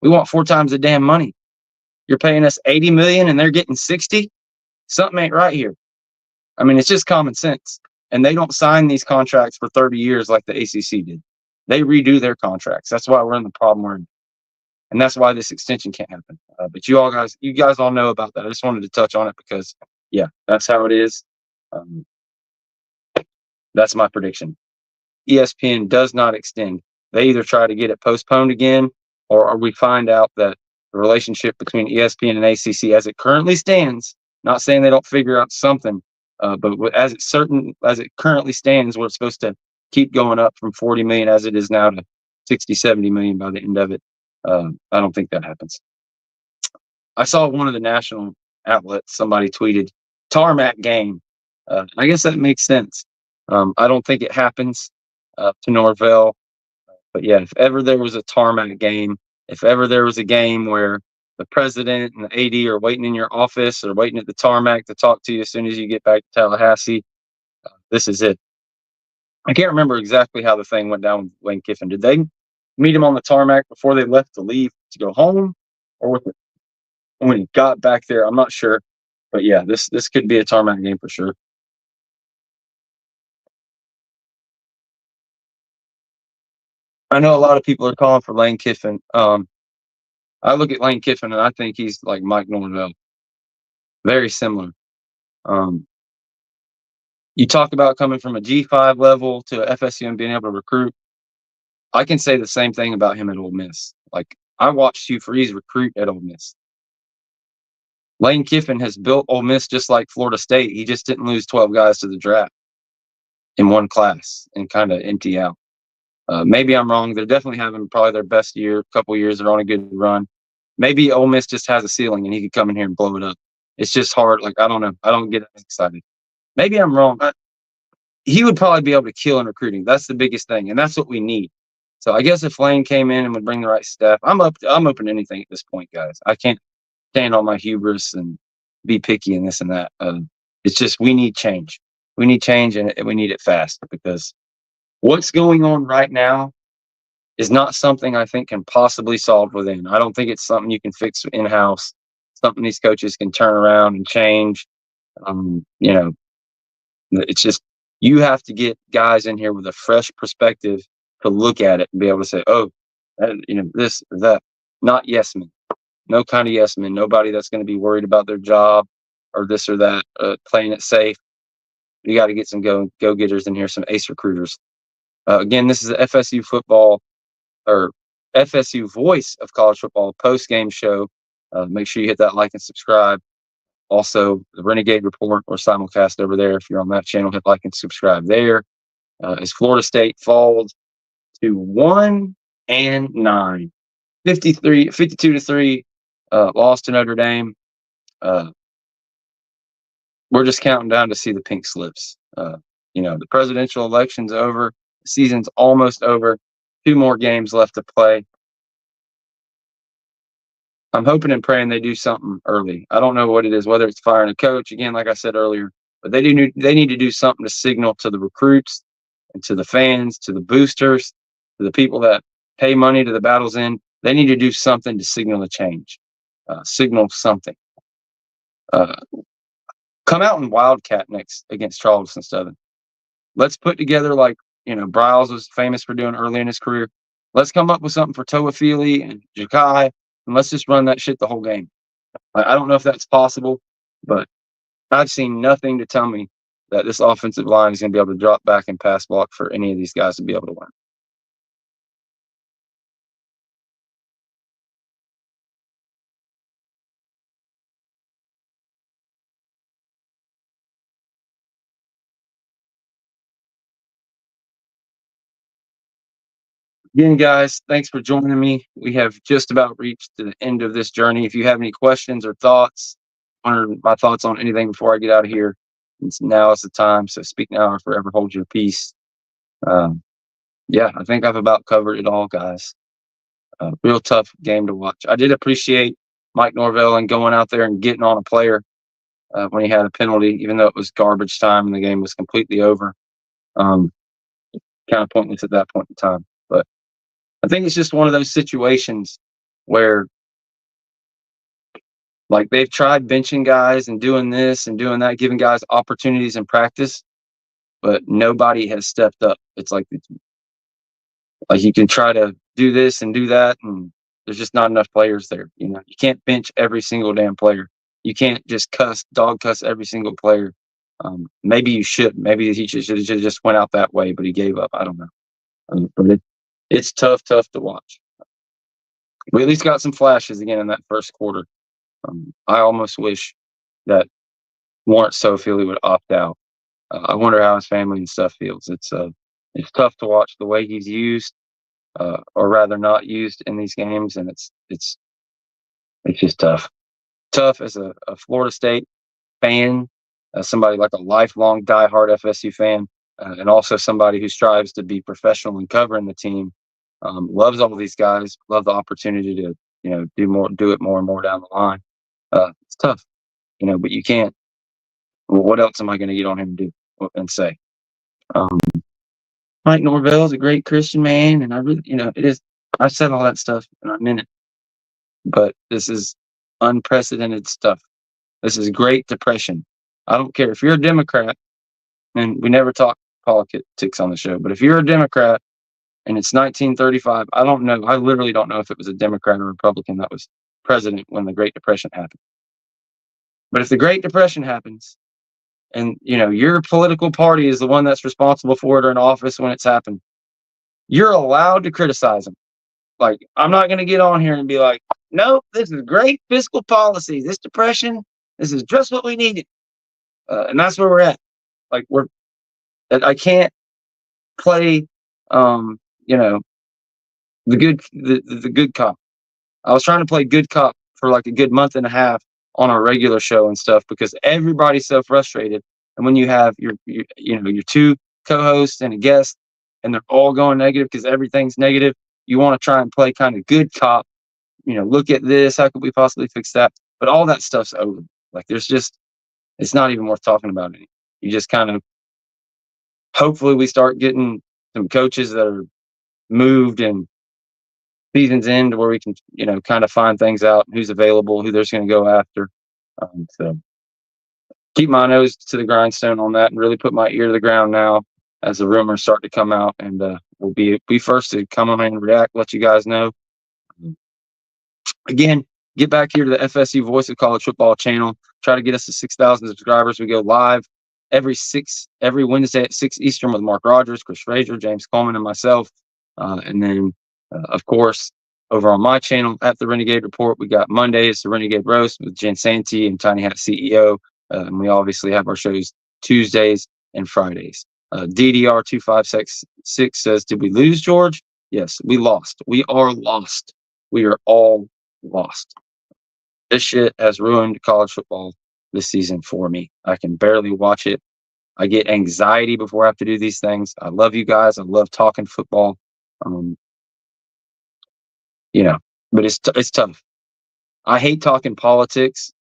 We want 4 times the damn money. You're paying us $80 million and they're getting 60. Something ain't right here. I mean, it's just common sense. And they don't sign these contracts for 30 years like the ACC did. They redo their contracts. That's why we're in the problem we're in. And that's why this extension can't happen. But you guys all know about that. I just wanted to touch on it because, yeah, that's how it is. That's my prediction. ESPN does not extend. They either try to get it postponed again, or we find out that the relationship between ESPN and ACC as it currently stands, not saying they don't figure out something, but as it currently stands, we're supposed to keep going up from 40 million as it is now to 60, 70 million by the end of it. I don't think that happens. I saw one of the national outlets, somebody tweeted, tarmac game. I guess that makes sense. I don't think it happens to Norvell. But yeah, if ever there was a tarmac game, if ever there was a game where the president and the AD are waiting in your office or waiting at the tarmac to talk to you as soon as you get back to Tallahassee, this is it. I can't remember exactly how the thing went down with Lane Kiffin. Did they meet him on the tarmac before they left to leave to go home, or when he got back there? I'm not sure. But yeah, this could be a tarmac game for sure. I know a lot of people are calling for Lane Kiffin. I look at Lane Kiffin and I think he's like Mike Norvell, very similar. You talk about coming from a G5 level to FSU and being able to recruit. I can say the same thing about him at Ole Miss. Like, I watched Hugh Freeze recruit at Ole Miss. Lane Kiffin has built Ole Miss just like Florida State. He just didn't lose 12 guys to the draft in one class and kind of empty out. Maybe I'm wrong. They're definitely having probably their best year, couple years. They're on a good run. Maybe Ole Miss just has a ceiling and he could come in here and blow it up. It's just hard. Like, I don't know. I don't get excited. Maybe I'm wrong. He would probably be able to kill in recruiting. That's the biggest thing, and that's what we need. So I guess if Lane came in and would bring the right staff, I'm open to anything at this point, guys. I can't stand on my hubris and be picky and this and that. It's just we need change. We need change, and we need it fast, because what's going on right now is not something I think can possibly solve within. I don't think it's something you can fix in-house, something these coaches can turn around and change. It's just, you have to get guys in here with a fresh perspective to look at it and be able to say, oh, this or that. Not yes men. No kind of yes men. Nobody that's going to be worried about their job or this or that, playing it safe. You got to get some go-getters in here, some ace recruiters. Again, this is a FSU football or FSU Voice of College Football post-game show. Make sure you hit that like and subscribe. Also, the Renegade Report or simulcast over there. If you're on that channel, hit like and subscribe there. As Florida State falls to 1-9, 52-3, lost to Notre Dame. We're just counting down to see the pink slips. The presidential election's over. The season's almost over. 2 more games left to play. I'm hoping and praying they do something early. I don't know what it is, whether it's firing a coach, again, like I said earlier, but they need to do something to signal to the recruits and to the fans, to the boosters, to the people that pay money to the Battle's End. They need to do something to signal a change, signal something. Come out and Wildcat next against Charleston Southern. Let's put together, like, Bryles was famous for doing early in his career. Let's come up with something for Toafili and Jakai, and let's just run that shit the whole game. I don't know if that's possible, but I've seen nothing to tell me that this offensive line is going to be able to drop back and pass block for any of these guys to be able to win. Again, guys, thanks for joining me. We have just about reached the end of this journey. If you have any questions or thoughts, or my thoughts on anything before I get out of here, now is the time. So speak now or forever hold your peace. I think I've about covered it all, guys. Real tough game to watch. I did appreciate Mike Norvell and going out there and getting on a player when he had a penalty, even though it was garbage time and the game was completely over. Kind of pointless at that point in time. But I think it's just one of those situations where, like, they've tried benching guys and doing this and doing that, giving guys opportunities in practice, but nobody has stepped up. It's like you can try to do this and do that, and there's just not enough players there. You can't bench every single damn player. You can't just dog cuss every single player. Maybe you should. Maybe he should have just went out that way, but he gave up. I don't know. But it's tough to watch. We at least got some flashes again in that first quarter. I almost wish that Warrant Sophilly would opt out. I wonder how his family and stuff feels. It's tough to watch the way he's used, or rather not used in these games, and it's just tough. Tough as a Florida State fan, somebody like a lifelong diehard FSU fan, and also somebody who strives to be professional in covering the team. Loves all of these guys. Love the opportunity to do it more and more down the line. It's tough, but you can't. Well, what else am I going to get on him to do and say? Mike Norvell is a great Christian man, and I really, it is. I said all that stuff, and I meant it. But this is unprecedented stuff. This is Great Depression. I don't care if you're a Democrat, and we never talk politics on the show, but if you're a Democrat and it's 1935. I don't know. I literally don't know if it was a Democrat or Republican that was president when the Great Depression happened. But if the Great Depression happens, and your political party is the one that's responsible for it or in office when it's happened, you're allowed to criticize them. Like, I'm not going to get on here and be like, nope, this is great fiscal policy. This depression, this is just what we needed. And that's where we're at. Like, I can't play, the good cop. I was trying to play good cop for like a good month and a half on our regular show and stuff because everybody's so frustrated. And when you have your two co-hosts and a guest, and they're all going negative because everything's negative, you want to try and play kind of good cop. Look at this. How could we possibly fix that? But all that stuff's over. Like, it's not even worth talking about anymore. You just kind of, hopefully we start getting some coaches that are moved and season's end where we can, kind of find things out, who's available, who there's going to go after. So keep my nose to the grindstone on that and really put my ear to the ground now as the rumors start to come out, and we'll be first to come on and react, let you guys know. Again, get back here to the FSU Voice of College Football channel. Try to get us to 6,000 subscribers. We go live every Wednesday at 6 Eastern with Mark Rogers, Chris Frazier, James Coleman, and myself. And then, of course, over on my channel at the Renegade Report, we got Mondays, the Renegade Roast with Jen Santee and Tiny Hat CEO. And we obviously have our shows Tuesdays and Fridays. DDR2566 says, did we lose, George? Yes, we lost. We are lost. We are all lost. This shit has ruined college football this season for me. I can barely watch it. I get anxiety before I have to do these things. I love you guys. I love talking football. But it's tough. I hate talking politics,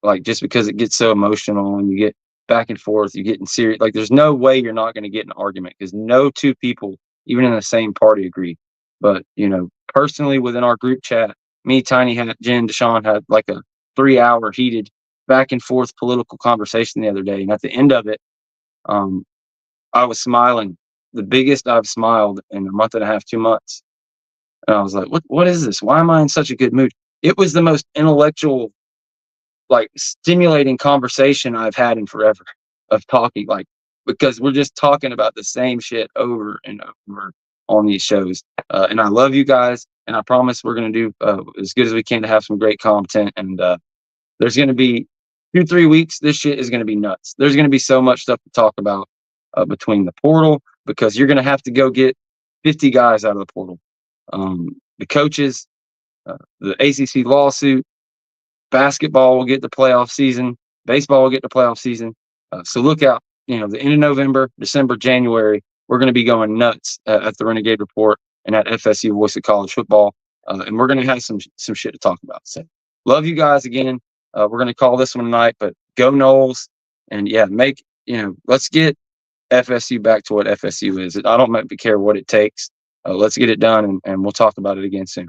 like, just because it gets so emotional and you get back and forth, you get in serious. Like, there's no way you're not going to get in an argument because no two people, even in the same party, agree. But, personally within our group chat, me, Tiny Hat, Jen, Deshaun had like a 3-hour heated back and forth political conversation the other day. And at the end of it, I was smiling, the biggest I've smiled in a month and a half, 2 months. And I was like, what is this? Why am I in such a good mood? It was the most intellectual, like, stimulating conversation I've had in forever of talking, like, because we're just talking about the same shit over and over on these shows. And I love you guys. And I promise we're going to do as good as we can to have some great content. And there's going to be 2-3 weeks. This shit is going to be nuts. There's going to be so much stuff to talk about between the portal, because you're going to have to go get 50 guys out of the portal. The coaches, the ACC lawsuit, basketball will get the playoff season, baseball will get the playoff season. So look out, the end of November, December, January, we're going to be going nuts at the Renegade Report and at FSU Voice of College Football. And we're going to have some shit to talk about. So love you guys again. We're going to call this one tonight, but go Noles. And yeah, let's get FSU back to what FSU is. I don't care what it takes. Let's get it done, and we'll talk about it again soon.